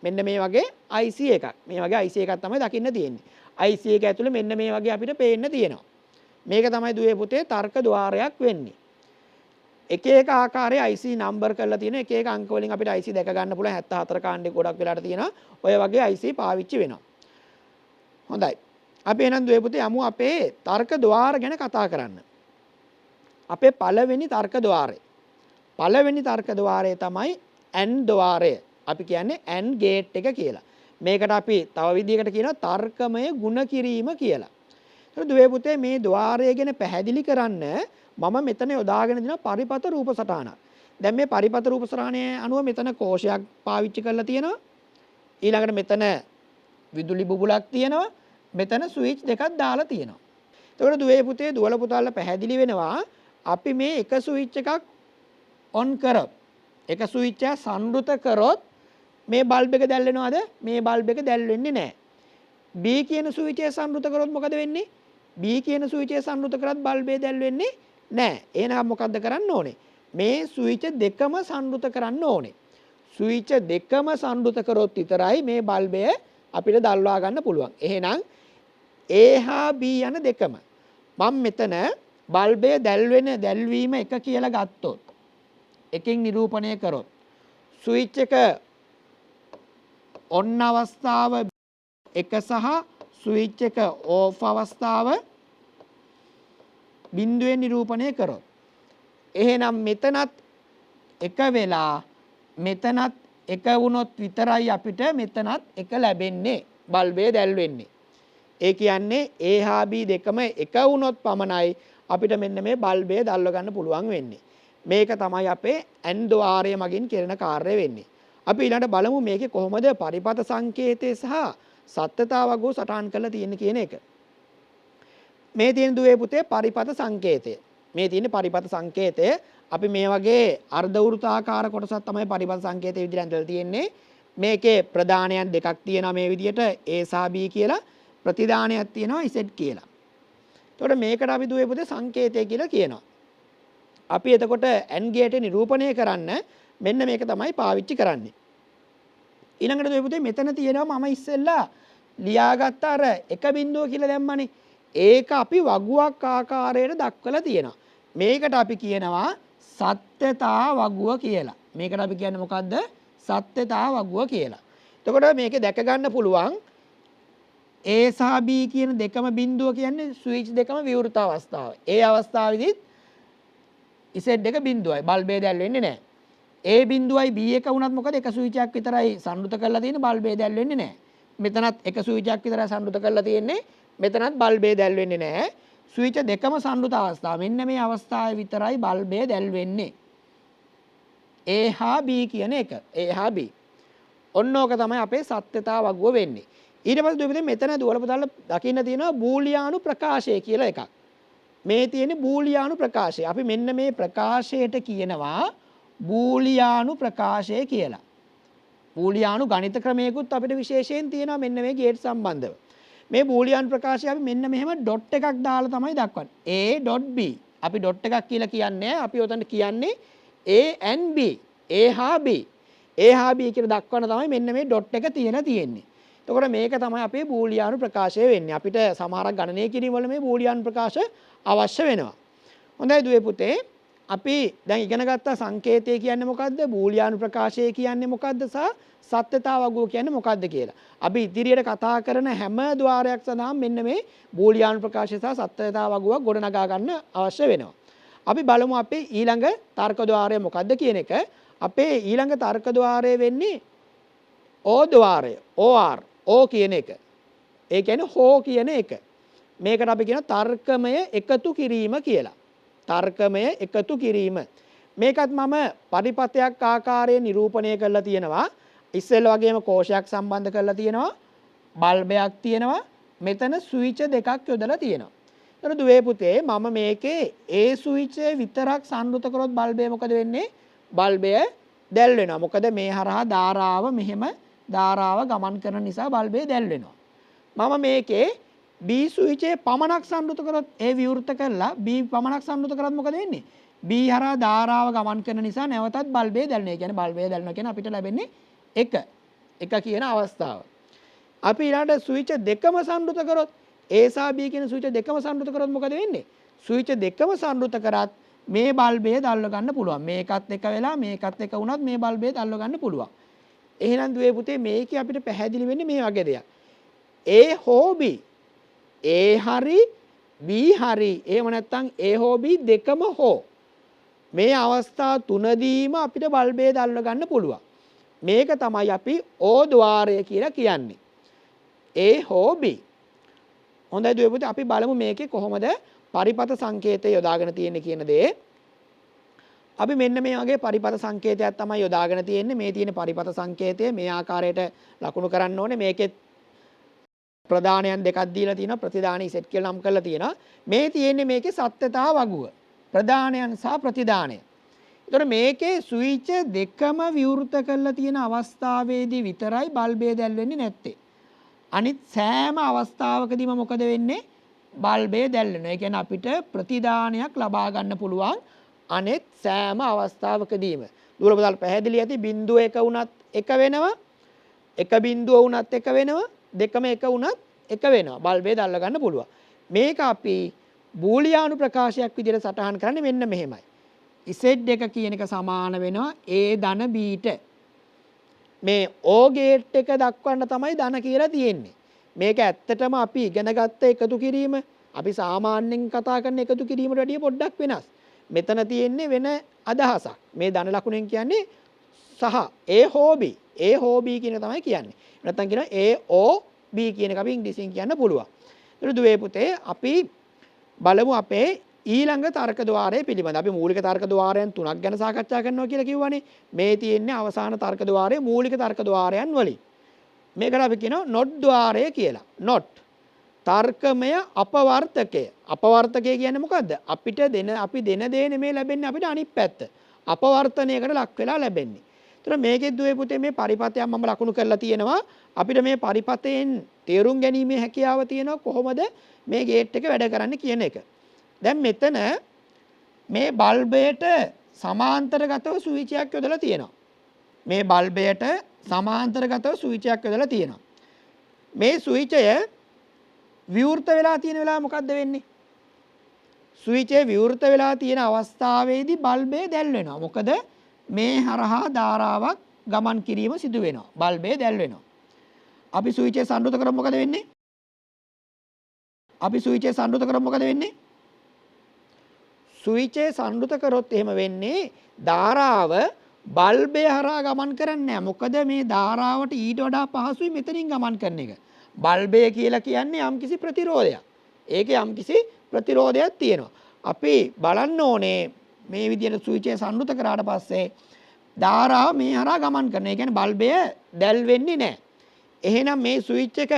මෙන්න මේ වගේ IC එකක්. මේ වගේ IC එකක් තමයි දකින්න තියෙන්නේ. IC එක ඇතුලේ මෙන්න මේ වගේ අපිට පේන්න තියෙනවා. මේක තමයි දුවේ පුතේ තර්ක ద్వාරයක් වෙන්නේ. එක එක ආකාරයේ IC නම්බර් කරලා තියෙන එක එක අංක වලින් අපිට IC දැක ගන්න පුළුවන් 74 කාණ්ඩේ ගොඩක් වෙලාට තියෙනවා. ඔය වගේ IC පාවිච්චි වෙනවා. හොඳයි. අපි එහෙනම් දුවේ පුතේ යමු අපේ තර්ක ద్వාර ගැන කතා කරන්න. අපේ පළවෙනි තර්ක ద్వාරය. පළවෙනි තර්ක ద్వාරය තමයි AND ద్వාරය. අපි කියන්නේ AND ගේට් එක කියලා. මේකට අපි තව විදිහකට කියනවා තර්කමය ගුණ කිරීම කියලා. ඒක දුවේ පුතේ මේ ద్వාරය ගැන පැහැදිලි කරන්න මම මෙතන යොදාගෙන දින පරිපත රූප සටහනක්. දැන් මේ පරිපත රූප සටහනේ අනුව මෙතන කෝෂයක් පාවිච්චි කරලා තියෙනවා. ඊළඟට මෙතන විදුලි බුබුලක් තියෙනවා. මෙතන ස්විච් දෙකක් දාලා තියෙනවා. එතකොට දුවේ පුතේ දුවල පුතාලා පැහැදිලි වෙනවා අපි මේ එක ස්විච් එකක් ඔන් කරොත් එක ස්විච් එක සංවෘත කරොත් මේ බල්බ් එක දැල්වෙනවද? මේ බල්බ් එක දැල්වෙන්නේ නැහැ. B කියන ස්විච් එක සංවෘත කරොත් මොකද වෙන්නේ? B කියන ස්විච් එක සංවෘත කරත් බල්බ් එක දැල්වෙන්නේ නැහැ. එහෙනම් මොකද්ද කරන්න ඕනේ? මේ ස්විච් දෙකම සංවෘත කරන්න ඕනේ. ස්විච් දෙකම සංවෘත කරොත් විතරයි මේ බල්බය අපිට දල්වා ගන්න පුළුවන්. එහෙනම් A හා B යන දෙකම මම මෙතන බල්බය දැල්වීම එක කියලා ගත්තොත් එකකින් නිරූපණය කරොත් ස්විච් එක ඔන් අවස්ථාව එක සහ ස්විච් එක ඕෆ් අවස්ථාව බිඳුවෙන් නිරූපණය කරොත් එහෙනම් මෙතනත් එක වෙලා මෙතනත් එක වුණොත් විතරයි අපිට මෙතනත් එක ලැබෙන්නේ බල්බය දැල්වෙන්නේ. ඒ කියන්නේ A හා B දෙකම එක වුණොත් පමණයි අපිට මෙන්න මේ බල්බය දැල්ව ගන්න පුළුවන් වෙන්නේ. මේක තමයි අපේ AND ద్వාරය මගින් කෙරෙන කාර්යය වෙන්නේ. අපි ඊළඟට බලමු මේකේ කොහොමද පරිපත සංකේතය සහ සත්‍යතාව වගෝ සටහන් කරලා තියෙන්නේ කියන එක. මේ තියෙන දුවේ පුතේ පරිපත සංකේතය. මේ තියෙන පරිපත සංකේතය අපි මේ වගේ අර්ධ වෘත්තාකාර කොටසක් තමයි පරිපත සංකේතය විදිහට ඇඳලා තියෙන්නේ. මේකේ ප්‍රධානයන් දෙකක් තියෙනවා මේ විදිහට A සහ B කියලා. ප්‍රතිදානයක් තියෙනවා Z කියලා. එතකොට මේකට අපි දුවේ පුතේ සංකේතය කියලා කියනවා. අපි එතකොට AND ගේට් නිරූපණය කරන්න මෙන්න මේක තමයි පාවිච්චි කරන්නේ. ඊළඟට දුවේ පුතේ මෙතන තියෙනවා මම ඉස්සෙල්ලා ලියාගත්ත අර එක බිඳුව කියලා දැම්මනේ. ඒක අපි වගුවක් ආකාරයට දක්වලා තියෙනවා. මේකට අපි කියනවා සත්‍යතා වගුව කියලා. මේකට අපි කියන්නේ මොකද්ද? සත්‍යතා වගුව කියලා. එතකොට මේකේ දැක ගන්න පුළුවන් A සහ B කියන දෙකම බිඳුව කියන්නේ ස්විච් දෙකම විවෘත අවස්ථාව. ඒ අවස්ථාවේදීත් Z එක බිඳුවයි. බල්බය දැල්වෙන්නේ නැහැ. A බිඳුවයි B එක වුණත් මොකද එක ස්විච් එකක් විතරයි සංවෘත කරලා තියෙන්නේ බල්බය දැල්වෙන්නේ නැහැ. මෙතනත් එක ස්විච් එකක් විතරයි සංවෘත කරලා තියෙන්නේ. මෙතනත් බල්බය දැල්වෙන්නේ නැහැ. ස්විච් දෙකම සංවෘත අවස්ථාව. මෙන්න මේ අවස්ථාවේ විතරයි බල්බය දැල්වෙන්නේ. A හා B කියන එක. A හා B. ඔන්න ඕක තමයි අපේ සත්‍යතා වගුව වෙන්නේ. ඊට පස්සේ දුවපිට මෙතන දුවලප දාලා දකින්න තියෙනවා බූලියානු ප්‍රකාශය කියලා එකක්. මේ තියෙන්නේ බූලියානු ප්‍රකාශය. අපි මෙන්න මේ ප්‍රකාශයට කියනවා බූලියානු ප්‍රකාශය කියලා. බූලියානු ගණිත ක්‍රමයකුත් අපිට විශේෂයෙන් තියෙනවා මෙන්න මේ ගේට් සම්බන්ධව. මේ බූලියානු ප්‍රකාශය අපි මෙන්න මෙහෙම ඩොට් එකක් දාලා තමයි දක්වන්නේ. A.B. අපි ඩොට් එකක් කියලා කියන්නේ අපි උතන්ට කියන්නේ A and B. A හා B. A හා B කියලා දක්වන තමයි මෙන්න මේ ඩොට් එක තියෙන්නේ. එතකොට මේක තමයි අපේ බූලියානු ප්‍රකාශය වෙන්නේ. අපිට සමහරක් ගණනය කිරීම වල මේ බූලියානු ප්‍රකාශ අවශ්‍ය වෙනවා. හොඳයි දුවේ පුතේ. අපි දැන් ඉගෙන ගත්ත සංකේතය කියන්නේ මොකද්ද? බූලියානු ප්‍රකාශය කියන්නේ මොකද්ද? සහ සත්‍යතා වගුව කියන්නේ මොකද්ද කියලා. අපි ඉදිරියට කතා කරන හැම ద్వාරයක් සඳහාම මෙන්න මේ බූලියානු ප්‍රකාශය සහ සත්‍යතා වගුව ගොඩනගා ගන්න අවශ්‍ය වෙනවා. අපි බලමු අපේ ඊළඟ තර්ක ద్వාරය මොකද්ද කියන එක. අපේ ඊළඟ තර්ක ద్వාරය වෙන්නේ O ద్వාරය. OR. O කියන එක. ඒ කියන්නේ හෝ කියන එක. මේකට අපි කියන තර්කමය එකතු කිරීම කියලා. තර්කමය එකතු කිරීම. මේකත් මම පරිපතයක් ආකාරයෙන් නිරූපණය කරලා තියෙනවා. ඉස්සෙල්ලා වගේම කෝෂයක් සම්බන්ධ කරලා තියෙනවා. බල්බයක් තියෙනවා. මෙතන ස්විච් දෙකක් යොදලා තියෙනවා. එතන දුවේ පුතේ මම මේකේ ඒ ස්විච් විතරක් සංවෘත කරොත් බල්බය මොකද වෙන්නේ? බල්බය දැල් වෙනවා. මොකද මේ හරහා ධාරාව මෙහෙම ධාරාව ගමන් කරන නිසා බල්බය දැල් වෙනවා. මම මේකේ B ස්විච් පමණක් සංවෘත කරොත් ඒ විවෘත කරලා B පමණක් සංවෘත කරොත් මොකද වෙන්නේ? B හරහා ධාරාව ගමන් කරන නිසා නැවතත් බල්බය දැල්වෙනවා. ඒ කියන්නේ බල්බය දැල්වෙනවා කියන්නේ අපිට ලැබෙන්නේ 1 කියන අවස්ථාව. අපි ඊළඟට ස්විච් දෙකම සංවෘත කරොත් A සහ B කියන ස්විච් දෙකම සංවෘත කරොත් මොකද වෙන්නේ? ස්විච් දෙකම සංවෘත කරත් මේ බල්බය දැල්ව ගන්න පුළුවන්. මේකත් එක වෙලා මේකත් එක වුණත් මේ බල්බය දැල්ව ගන්න පුළුවන්. එහෙනම් දුවේ පුතේ මේකේ අපිට පැහැදිලි වෙන්නේ මේ වගේ දෙයක්. A හෝ B A හරි B හරි එහෙම නැත්නම් A හෝ B දෙකම හෝ මේ අවස්ථා තුනදීම අපිට බල්බය දැල්ව ගන්න පුළුවන්. මේක තමයි අපි O ద్వාරය කියලා කියන්නේ. A හෝ B. හොඳයි දුවේ පුතේ අපි බලමු මේකේ කොහොමද පරිපත සංකේතය යොදාගෙන තියෙන්නේ කියන දේ. අපි මෙන්න මේ වගේ පරිපත සංකේතයක් තමයි යොදාගෙන තියෙන්නේ. මේ තියෙන පරිපත සංකේතය මේ ආකාරයට ලකුණු කරන්න ඕනේ. මේකේ ප්‍රධානයන් දෙකක් දීලා තියෙනවා. ප්‍රතිදානී සෙට් කියලා නම් කරලා තියෙනවා. මේ තියෙන්නේ මේකේ සත්‍යතා වගුව. ප්‍රධානයන් සහ ප්‍රතිදානය. ඒතකොට මේකේ ස්විච් දෙකම විවෘත කරලා තියෙන අවස්ථාවේදී විතරයි බල්බය දැල්වෙන්නේ නැත්තේ. අනිත් සෑම අවස්ථාවකදීම මොකද වෙන්නේ? බල්බය දැල්වෙනවා. ඒ කියන්නේ අපිට ප්‍රතිදානයක් ලබා ගන්න පුළුවන් අනෙත් සෑම අවස්ථාවකදීම. දුරබදල් පැහැදිලි ඇති බිංදුව එක වුණත් එක වෙනවා. එක බිංදුව වුණත් එක වෙනවා. දෙකම එක වුණත් එක වෙනවා. බල්බය දැල්ව ගන්න පුළුවන්. මේක අපි බූලියානු ප්‍රකාශයක් විදිහට සටහන් කරන්නේ මෙන්න මෙහෙමයි. Z1 කියන එක සමාන වෙනවා A ධන B ට. මේ O ගේට් එක දක්වන්න තමයි ධන කියලා තියෙන්නේ. මේක ඇත්තටම අපි ඉගෙන ගත්ත එකතු කිරීම අපි සාමාන්‍යයෙන් කතා කරන එකතු කිරීමට වඩා පොඩ්ඩක් වෙනස්. මෙතන තියෙන්නේ වෙන අදහසක්. මේ ධන ලකුණෙන් කියන්නේ සහ A හෝ B. A හෝ B කියන තමයි කියන්නේ. නැත්නම් කියනවා A O B කියන එක අපි ඉංග්‍රීසියෙන් කියන්න පුළුවන්. ඒක දුවේ පුතේ අපි බලමු අපේ ඊළඟ තර්ක ద్వාරය පිළිබඳ. අපි මූලික තර්ක ద్వාරයන් 3ක් ගැන සාකච්ඡා කරනවා කියලා කිව්වනේ. මේ තියෙන්නේ අවසාන තර්ක ద్వාරයේ මූලික තර්ක ద్వාරයන් වලින්. මේකට අපි කියනවා not ద్వාරය කියලා. not තර්කමය අපවර්තකය. අපවර්තකය කියන්නේ මොකද්ද? අපි දෙන දේ නෙමෙයි ලැබෙන්නේ අපිට අනිත් පැත්ත. අපවර්තනයකට ලක් වෙලා ලැබෙන්නේ. ඒතර මේකෙත් දුවේ පුතේ මේ පරිපතයක් මම ලකුණු කරලා තියෙනවා. අපිට මේ පරිපතයෙන් තේරුම් ගැනීමේ හැකියාව තියෙනවා කොහොමද මේ ගේට් එක වැඩ කරන්නේ කියන එක. දැන් මෙතන මේ බල්බයට සමාන්තරගතව ස්විචයක් යොදලා තියෙනවා. මේ බල්බයට සමාන්තරගතව ස්විචයක් යොදලා තියෙනවා. මේ ස්විචය විවෘත වෙලා තියෙන වෙලාව මොකද්ද වෙන්නේ? ස්විචය විවෘත වෙලා තියෙන අවස්ථාවේදී බල්බය දැල් වෙනවා. මොකද මේ හරහා ධාරාවක් ගමන් කිරීම සිදු වෙනවා. බල්බය දැල් වෙනවා. අපි ස්විචය සංවෘත කරොත් මොකද වෙන්නේ? ස්විචය සංවෘත කරොත් එහෙම වෙන්නේ ධාරාව බල්බය හරහා ගමන් කරන්නේ නැහැ. මොකද මේ ධාරාවට ඊට වඩා පහසුයි මෙතනින් ගමන් කරන එක. බල්බය කියලා කියන්නේ යම්කිසි ප්‍රතිරෝධයක්. ඒකේ යම්කිසි ප්‍රතිරෝධයක් තියෙනවා. අපි බලන්න ඕනේ මේ විදිහට ස්විචය සංවෘත කරාට පස්සේ ධාරාව මේ හරහා ගමන් කරන. ඒ කියන්නේ බල්බය දැල් වෙන්නේ නැහැ. එහෙනම් මේ ස්විච් එක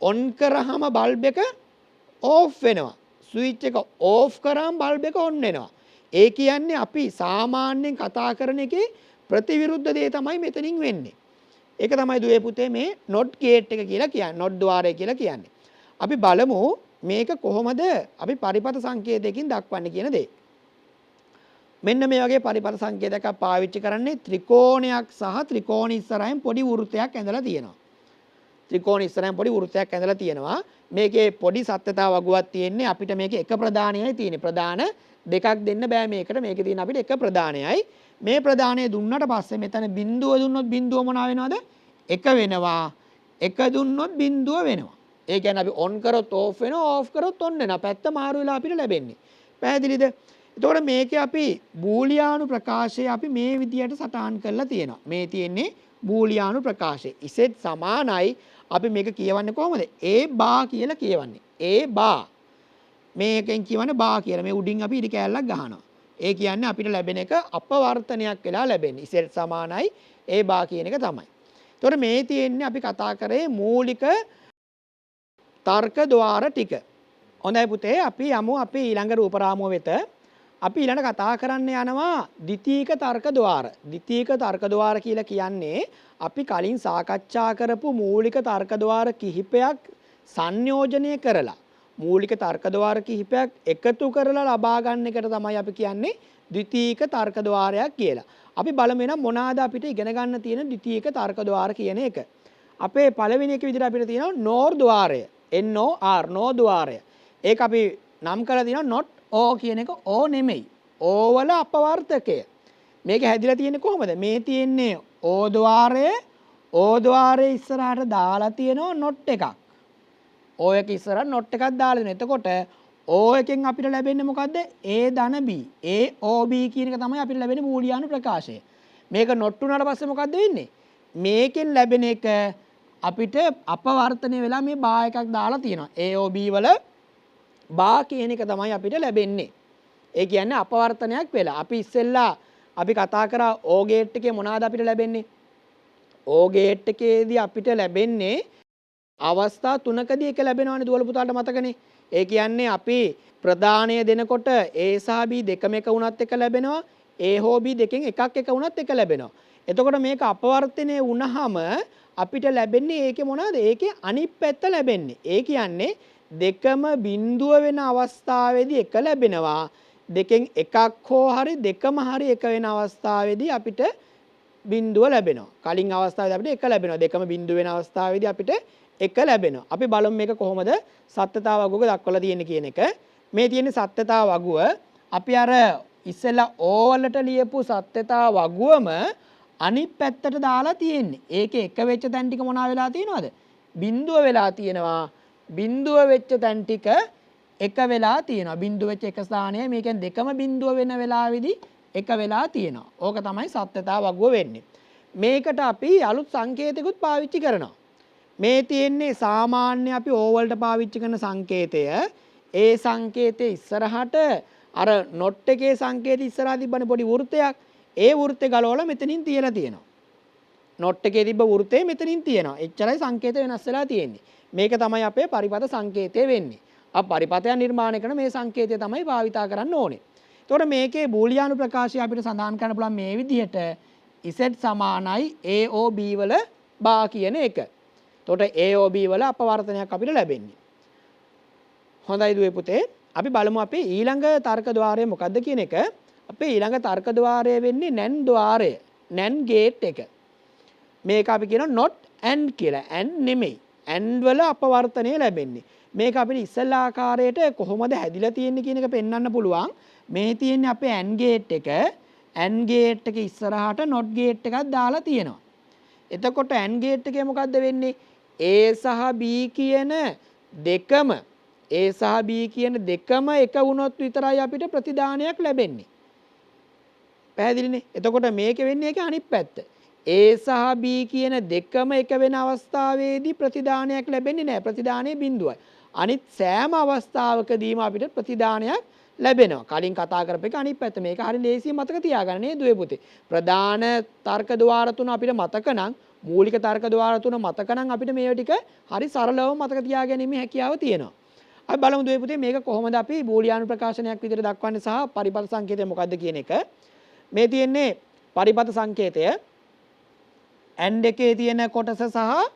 ඔන් කරාම බල්බ් එක ඕෆ් වෙනවා. ස්විච් එක ඕෆ් කරාම බල්බ් එක ඔන් වෙනවා. ඒ කියන්නේ අපි සාමාන්‍යයෙන් කතා කරන එකේ ප්‍රතිවිරුද්ධ දේ තමයි මෙතනින් වෙන්නේ. ඒක තමයි දුවේ පුතේ මේ not gate එක කියලා කියන්නේ. not ద్వාරය කියලා කියන්නේ. අපි බලමු මේක කොහොමද අපි පරිපත සංකේතයකින් දක්වන්නේ කියන දේ. මෙන්න මේ වගේ පරිපත සංකේතයක් පාවිච්චි කරන්නේ ත්‍රිකෝණයක් සහ ත්‍රිකෝණ ඉස්සරහින් පොඩි වෘත්තයක් ඇඳලා තියෙනවා. ත්‍රිකෝණ ඉස්සරහින් පොඩි වෘත්තයක් ඇඳලා තියෙනවා. මේකේ පොඩි සත්‍යතාව වගුවක් තියෙන්නේ. අපිට මේකේ එක ප්‍රධානයයි තියෙන්නේ. ප්‍රධාන දෙකක් දෙන්න බෑ මේකට. මේකේ තියෙන අපිට එක ප්‍රධානයයි. මේ ප්‍රධානය දුන්නට පස්සේ මෙතන බිඳුව දුන්නොත් බිඳුව මොනවා වෙනවද? එක වෙනවා. එක දුන්නොත් බිඳුව වෙනවා. ඒ කියන්නේ අපි ඔන් කරොත් ඕෆ් වෙනවා, ඕෆ් කරොත් ඔන් වෙනවා. පැත්ත මාරු වෙලා අපිට ලැබෙන්නේ. පැහැදිලිද? එතකොට මේකේ අපි බූලියානු ප්‍රකාශය අපි මේ විදියට සටහන් කරලා තියෙනවා. මේ තියෙන්නේ බූලියානු ප්‍රකාශය. ඉසෙත් සමානයි. අපි මේක කියවන්නේ කොහොමද? A බා කියලා කියවන්නේ. A බා. මේකෙන් කියවන්නේ බා කියලා. මේ උඩින් අපි ඉරි කෑල්ලක් ගහනවා. ඒ කියන්නේ අපිට ලැබෙන එක අපවර්තනයක් වෙලා ලැබෙන්නේ. ඉසෙත් සමානයි A බා කියන එක තමයි. එතකොට මේ තියෙන්නේ අපි කතා කරේ මූලික තර්ක ద్వාර ටික. හොඳයි පුතේ අපි යමු අපි ඊළඟ රූප රාමුව වෙත. අපි ඊළඟ කතා කරන්න යනවා ද්විතීක තර්ක ద్వාර. ද්විතීක තර්ක ద్వාර කියලා කියන්නේ අපි කලින් සාකච්ඡා කරපු මූලික තර්ක ద్వාර කිහිපයක් සංයෝජනය කරලා මූලික තර්ක ద్వාර කිහිපයක් එකතු කරලා ලබා ගන්න එකට තමයි අපි කියන්නේ ද්විතීක තර්ක ద్వාරයක් කියලා. අපි බලමු එහෙනම් මොනවාද අපිට ඉගෙන ගන්න තියෙන ද්විතීක තර්ක ద్వාර කියන එක. අපේ පළවෙනි එක විදිහට අපිට තියෙනවා NOR ద్వාරය. NOR NO ద్వාරය. ඒක අපි නම් කරලා තියෙනවා not O කියන එක O නෙමෙයි. O වල අපවර්තකය. මේක හැදිලා තියෙන්නේ කොහොමද? මේ තියෙන්නේ O ద్వාරය. O ద్వාරයේ ඉස්සරහට දාලා තියෙනවා not එකක්. O එක ඉස්සරහට not එකක් දාලා දෙනවා. එතකොට O එකෙන් අපිට ලැබෙන්නේ මොකද්ද? A ධන B. A O B කියන එක තමයි අපිට ලැබෙන්නේ බූලියානු ප්‍රකාශය. මේක not උනාට පස්සේ මොකද්ද වෙන්නේ? මේකෙන් ලැබෙන එක අපිට අපවර්තනය වෙලා මේ බා එකක් දාලා තියෙනවා. A O B වල බා කියන එක තමයි අපිට ලැබෙන්නේ. ඒ කියන්නේ අපවර්තනයක් වෙලා. අපි ඉස්සෙල්ලා අපි කතා කරා O ගේට් එකේ මොනවාද අපිට ලැබෙන්නේ? O ගේට් එකේදී අපිට ලැබෙන්නේ අවස්ථා තුනකදී එක ලැබෙනවනේ දුවල පුතාට මතකනේ. ඒ කියන්නේ අපි ප්‍රදානය දෙනකොට A සහ B දෙකම එක වුණත් එක ලැබෙනවා. A හෝ B දෙකෙන් එකක් එක වුණත් එක ලැබෙනවා. එතකොට මේක අපවර්තනය වුණාම අපිට ලැබෙන්නේ ඒකේ මොනවද? ඒකේ අනිත් පැත්ත ලැබෙන්නේ. ඒ කියන්නේ දෙකම බිඳුව වෙන අවස්ථාවේදී එක ලැබෙනවා. දෙකෙන් එකක් හෝ හරි දෙකම හරි එක වෙන අවස්ථාවේදී අපිට බිඳුව ලැබෙනවා. කලින් අවස්ථාවේදී අපිට එක ලැබෙනවා. දෙකම බිඳුව වෙන අවස්ථාවේදී අපිට එක ලැබෙනවා. අපි බලමු මේක කොහොමද සත්‍යතාව වගුව දක්වලා තියෙන්නේ කියන එක. මේ තියෙන්නේ සත්‍යතාව වගුව. අපි අර ඉස්සෙල්ලා O වලට ලියපු සත්‍යතාව වගුවම අනිත් පැත්තට දාලා තියෙන්නේ. ඒකේ එක වෙච්ච තැන් ටික මොනවා වෙලා තියෙනවද? බිඳුව වෙලා තියෙනවා. බිඳුව වෙච්ච තැන් ටික එක වෙලා තියෙනවා. බිඳුව වෙච්ච එක ස්ථානයයි මේ කියන්නේ දෙකම බිඳුව වෙන වෙලාවේදී එක වෙලා තියෙනවා. ඕක තමයි සත්‍යතාව වගුව වෙන්නේ. මේකට අපි අලුත් සංකේතයකුත් පාවිච්චි කරනවා. මේ තියෙන්නේ සාමාන්‍ය අපි O වලට පාවිච්චි කරන සංකේතය. ඒ සංකේතයේ ඉස්සරහට අර not එකේ සංකේතය ඉස්සරහා තිබ්බනේ පොඩි වෘත්තයක්. ඒ වෘත්තය ගලවලා මෙතනින් තියලා තියෙනවා. not එකේ තිබ්බ වෘත්තය මෙතනින් තියෙනවා. එච්චරයි සංකේතය වෙනස් වෙලා තියෙන්නේ. මේක තමයි අපේ පරිපත සංකේතය වෙන්නේ. අප පරිපතය නිර්මාණය කරන මේ සංකේතය තමයි භාවිතා කරන්න ඕනේ. එතකොට මේකේ බූලියානු ප්‍රකාශය අපිට සඳහන් කරන්න පුළුවන් මේ විදිහට z සමානයි AOB වල බා කියන එක. එතකොට AOB වල අපවර්තනයක් අපිට ලැබෙන්නේ. හොඳයි දුවේ පුතේ. අපි බලමු අපේ ඊළඟ තර්ක ద్వාරය මොකක්ද කියන එක. අපේ ඊළඟ තර්ක ద్వාරය වෙන්නේ NAND ద్వාරය. NAND ගේට් එක. මේක අපි කියනවා not and කියලා. and නෙමෙයි. and වල අපවර්තනය ලැබෙන්නේ. මේක අපිට ඉස්සෙල්ලා ආකාරයට කොහොමද හැදිලා තියෙන්නේ කියන එක පෙන්වන්න පුළුවන්. මේ තියෙන්නේ අපේ and ගේට් එක. and ගේට් එක ඉස්සරහට not ගේට් එකක් දාලා තියෙනවා. එතකොට and ගේට් එකේ මොකද්ද වෙන්නේ? A සහ B කියන දෙකම A සහ B කියන දෙකම එක වුණොත් විතරයි අපිට ප්‍රතිදානයක් ලැබෙන්නේ. පැහැදිලිනේ? එතකොට මේක වෙන්නේ ඒකේ අනිත් පැත්ත. A සහ B කියන දෙකම එක වෙන අවස්ථාවේදී ප්‍රතිදානයක් ලැබෙන්නේ නැහැ. ප්‍රතිදානයේ බිඳුවයි. අනිත් සෑම අවස්ථාවකදීම අපිට ප්‍රතිදානයක් ලැබෙනවා. කලින් කතා කරපු එක අනිත් පැත්ත. මේක හරිය ලේසිය මතක තියාගන්න නේද දුවේ පුතේ. ප්‍රධාන තර්ක ద్వාර තුන අපිට මතක නම් මූලික තර්ක ద్వාර තුන මතක නම් අපිට මේවා ටික හරි සරලව මතක තියාගැනීමේ හැකියාව තියෙනවා. අපි බලමු දුවේ පුතේ මේක කොහොමද අපි බූලියානු ප්‍රකාශනයක් විදිහට දක්වන්නේ සහ පරිපත සංකේතය මොකක්ද කියන එක. මේ තියෙන්නේ පරිපත සංකේතය and එකේ තියෙන කොටස සහ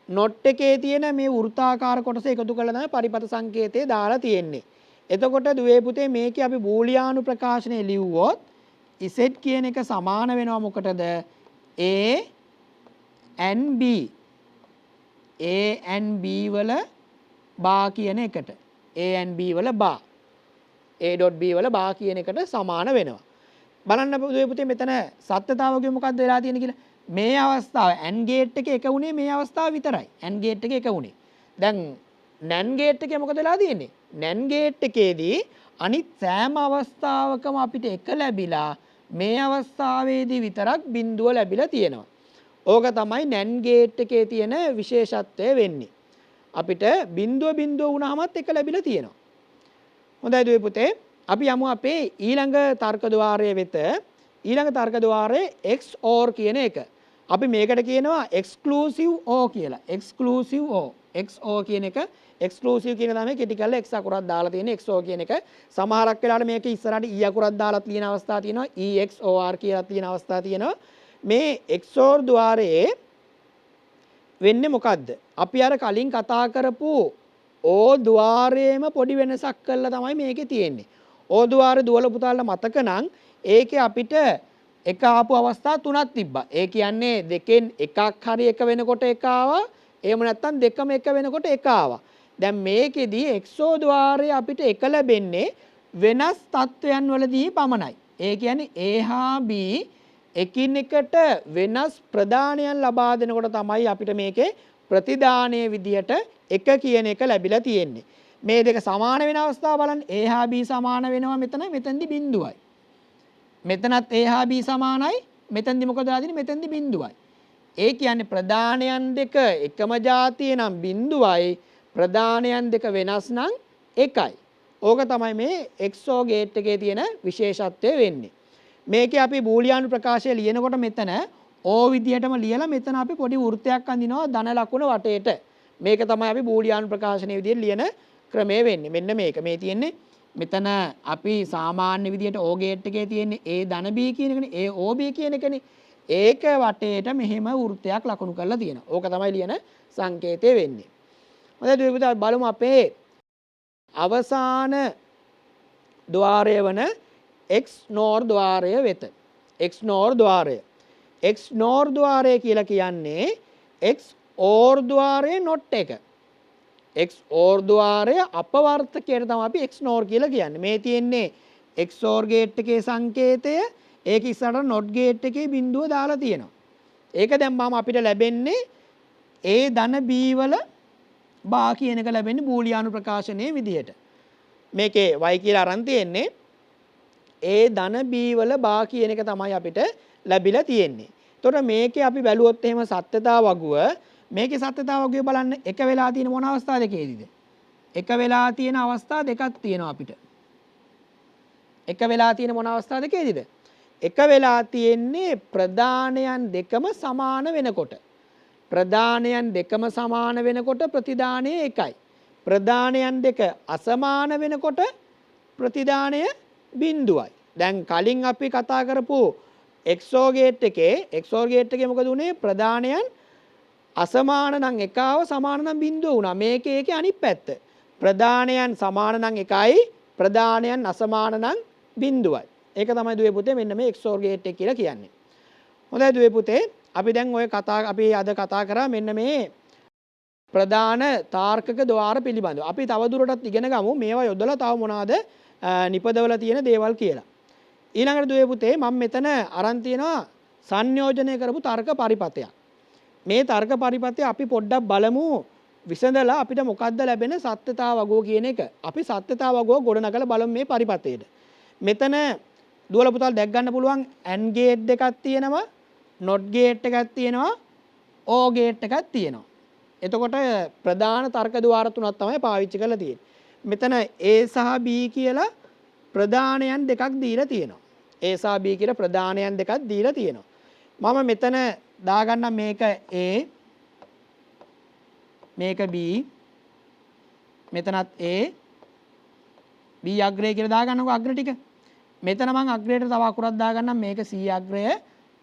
not එකේ තියෙන මේ වෘත්තාකාර කොටස එකතු කරලා තමයි පරිපත සංකේතය දාලා තියෙන්නේ. එතකොට දුවේ පුතේ මේකේ අපි බූලියානු ප්‍රකාශනය ලිව්වොත් z කියන එක සමාන වෙනවා මොකටද? A and B. A and B වල බා කියන එකට. A and B වල බා. A.B වල බා කියන එකට සමාන වෙනවා. බලන්න දුවේ පුතේ මෙතන සත්‍යතාවකෙ මොකක්ද වෙලා තියෙන්නේ කියලා. මේ අවස්ථාව AND ගේට් එකේ එක උනේ මේ අවස්ථාව විතරයි. AND ගේට් එකේ එක උනේ. දැන් NAND ගේට් එකේ මොකද වෙලා තියෙන්නේ? NAND ගේට් එකේදී අනිත් සෑම අවස්ථාවකම අපිට එක ලැබිලා මේ අවස්ථාවේදී විතරක් බිඳුව ලැබිලා තියෙනවා. ඕක තමයි NAND ගේට් එකේ තියෙන විශේෂත්වය වෙන්නේ. අපිට බිඳුව වුණාමත් එක ලැබිලා තියෙනවා. හොඳයි දුවේ පුතේ. අපි යමු අපේ ඊළඟ තර්ක ద్వාරය වෙත. ඊළඟ තර්ක ద్వාරයේ XOR කියන එක. අපි මේකට කියනවා exclusive O කියලා. exclusive O. XO කියන එක exclusive කියන තමයි කෙටි කරලා X අකුරක් දාලා තියෙන XO කියන එක. සමහරක් වෙලාවට මේක ඉස්සරහට E අකුරක් දාලා තියෙන අවස්ථා තියෙනවා. EXOR කියලා තියෙන අවස්ථා තියෙනවා. මේ XOR ద్వාරයේ වෙන්නේ මොකද්ද? අපි අර කලින් කතා කරපු O ద్వාරයේම පොඩි වෙනසක් කරලා තමයි මේකේ තියෙන්නේ. O ద్వාරය දුවල පුතාලා මතක නම් ඒකේ අපිට එක ආපු අවස්ථා තුනක් තිබ්බා. ඒ කියන්නේ දෙකෙන් එකක් හරි එක වෙනකොට එක ආවා. එහෙම නැත්නම් දෙකම එක වෙනකොට එක ආවා. දැන් මේකෙදී XO ద్వාරය අපිට එක ලැබෙන්නේ වෙනස් තත්වයන් වලදී පමණයි. ඒ කියන්නේ A හා B එකිනෙකට වෙනස් ප්‍රදානයන් ලබා දෙනකොට තමයි අපිට මේකේ ප්‍රතිදානයේ විදියට එක කියන එක ලැබිලා තියෙන්නේ. මේ දෙක සමාන වෙන අවස්ථාව බලන්න. A හා B සමාන වෙනවා මෙතනදි බිඳුවයි. මෙතනත් A හා B සමානයි. මෙතනදි මොකද ආදිනේ? මෙතනදි බිඳුවයි. ඒ කියන්නේ ප්‍රදානයන් දෙක එකම જાතිය නම් බිඳුවයි. ප්‍රදානයන් දෙක වෙනස් නම් එකයි. ඕක තමයි මේ XOR ගේට් එකේ තියෙන විශේෂත්වය වෙන්නේ. මේකේ අපි බූලියානු ප්‍රකාශය ලියනකොට මෙතන O විදියටම ලියලා මෙතන අපි පොඩි වෘත්තයක් අඳිනවා ධන ලකුණ වටේට. මේක තමයි අපි බූලියානු ප්‍රකාශනයේ විදියට ලියන ක්‍රමය වෙන්නේ. මෙන්න මේක. මේ තියෙන්නේ මෙතන අපි සාමාන්‍ය විදියට O ගේට් එකේ තියෙන්නේ A ධන B කියන එකනේ. A O B කියන එකනේ. ඒක වටේට මෙහෙම වෘත්තයක් ලකුණු කරලා තියෙනවා. ඕක තමයි ලියන සංකේතය වෙන්නේ. හොඳයි දුවේ බලමු අපේ අවසාන ద్వාරය වන XNOR ద్వාරය වෙත. XNOR ద్వාරය. XNOR ద్వාරය කියලා කියන්නේ XOR ద్వාරයේ not එක. XOR ద్వාරය අපවර්තකයට තමයි අපි XNOR කියලා කියන්නේ. මේ තියෙන්නේ XOR ගේට් එකේ සංකේතය. ඒක ඉස්සරහට not ගේට් එකේ බිඳුව දාලා තියෙනවා. ඒක දැම්මම අපිට ලැබෙන්නේ A ධන B වල බා කියන එක ලැබෙන්නේ බූලියානු ප්‍රකාශනයේ විදිහට. මේකේ y කියලා අරන් තියෙන්නේ A ධන B වල බා කියන එක තමයි අපිට ලැබිලා තියෙන්නේ. එතකොට මේකේ අපි බැලුවොත් එහෙම සත්‍යතා වගුව මේකේ සත්‍යතා වගුවේ බලන්න එක වෙලා තියෙන මොන අවස්ථා දෙකේදීද? එක වෙලා තියෙන අවස්ථා දෙකක් තියෙනවා අපිට. එක වෙලා තියෙන මොන අවස්ථා දෙකේදීද? එක වෙලා තියෙන්නේ ප්‍රදානයන් දෙකම සමාන වෙනකොට. ප්‍රදානයන් දෙකම සමාන වෙනකොට ප්‍රතිදානය එකයි. ප්‍රදානයන් දෙක අසමාන වෙනකොට ප්‍රතිදානය බිඳුවයි. දැන් කලින් අපි කතා කරපු XOR ගේට් එකේ මොකද උනේ? ප්‍රදානයන් අසමාන නම් එකව සමාන නම් බිඳුව වුණා. මේකේ අනිත් පැත්ත. ප්‍රදානයන් සමාන නම් එකයි, ප්‍රදානයන් අසමාන නම් බිඳුවයි. ඒක තමයි දුවේ පුතේ මෙන්න මේ XOR ගේට් එක කියලා කියන්නේ. හොඳයි දුවේ පුතේ අපි දැන් අපි අද කතා කරා මෙන්න මේ ප්‍රධාන තාර්කක ద్వාර පිළිබඳව. අපි තව දුරටත් ඉගෙන ගමු මේවා යොදලා තව මොනවාද නිපදවලා තියෙන දේවල් කියලා. ඊළඟට දුවේ පුතේ මම මෙතන අරන් තියනවා සංයෝජනය කරපු තර්ක පරිපතයක්. මේ තර්ක පරිපතය අපි පොඩ්ඩක් බලමු විසඳලා අපිට මොකද්ද ලැබෙන සත්‍යතා වගුව කියන එක. අපි සත්‍යතා වගුව ගොඩනගලා බලමු මේ පරිපතේට. මෙතන දුවල පුතාලා දැක් ගන්න පුළුවන් AND ගේට් දෙකක් තියෙනවා, NOT ගේට් එකක් තියෙනවා, OR ගේට් එකක් තියෙනවා. එතකොට ප්‍රධාන තර්ක ద్వාර තුනක් තමයි පාවිච්චි කරලා තියෙන්නේ. මෙතන A සහ B කියලා ප්‍රධානයන් දෙකක් දීලා තියෙනවා. A සහ B කියලා ප්‍රධානයන් දෙකක් දීලා තියෙනවා. මම මෙතන දාගන්නම් මේක A මේක B මෙතනත් A B අග්‍රය කියලා දාගන්නකො අග්‍ර ටික. මෙතන මම අග්‍රයට තව අකුරක් දාගන්නම් මේක C අග්‍රය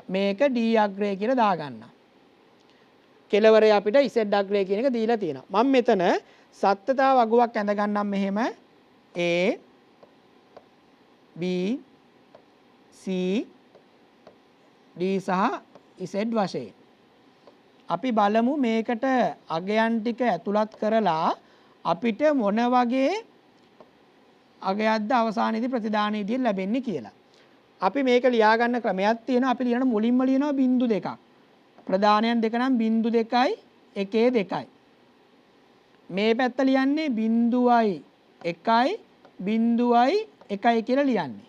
මේක D අග්‍රය කියලා දාගන්නම්. කෙලවරේ අපිට Z අග්‍රය කියන එක දීලා තියෙනවා. මම මෙතන සත්‍යතා වගුවක් ඇඳ ගන්නම් මෙහෙම A B C D සහ Z වශයෙන්. අපි බලමු මේකට අගයන් ටික ඇතුළත් කරලා අපිට මොන වගේ අගයක්ද අවසානයේදී ප්‍රතිදානයේදී ලැබෙන්නේ කියලා. අපි මේක ලියා ගන්න ක්‍රමයක් තියෙනවා. අපි ලියන මුලින්ම ලියනවා බිංදු දෙකක්. ප්‍රධානයන් දෙක නම් බිංදු 2යි 1 2යි. මේ පැත්ත ලියන්නේ බිංදුවයි 1යි බිංදුවයි 1යි කියලා ලියන්නේ.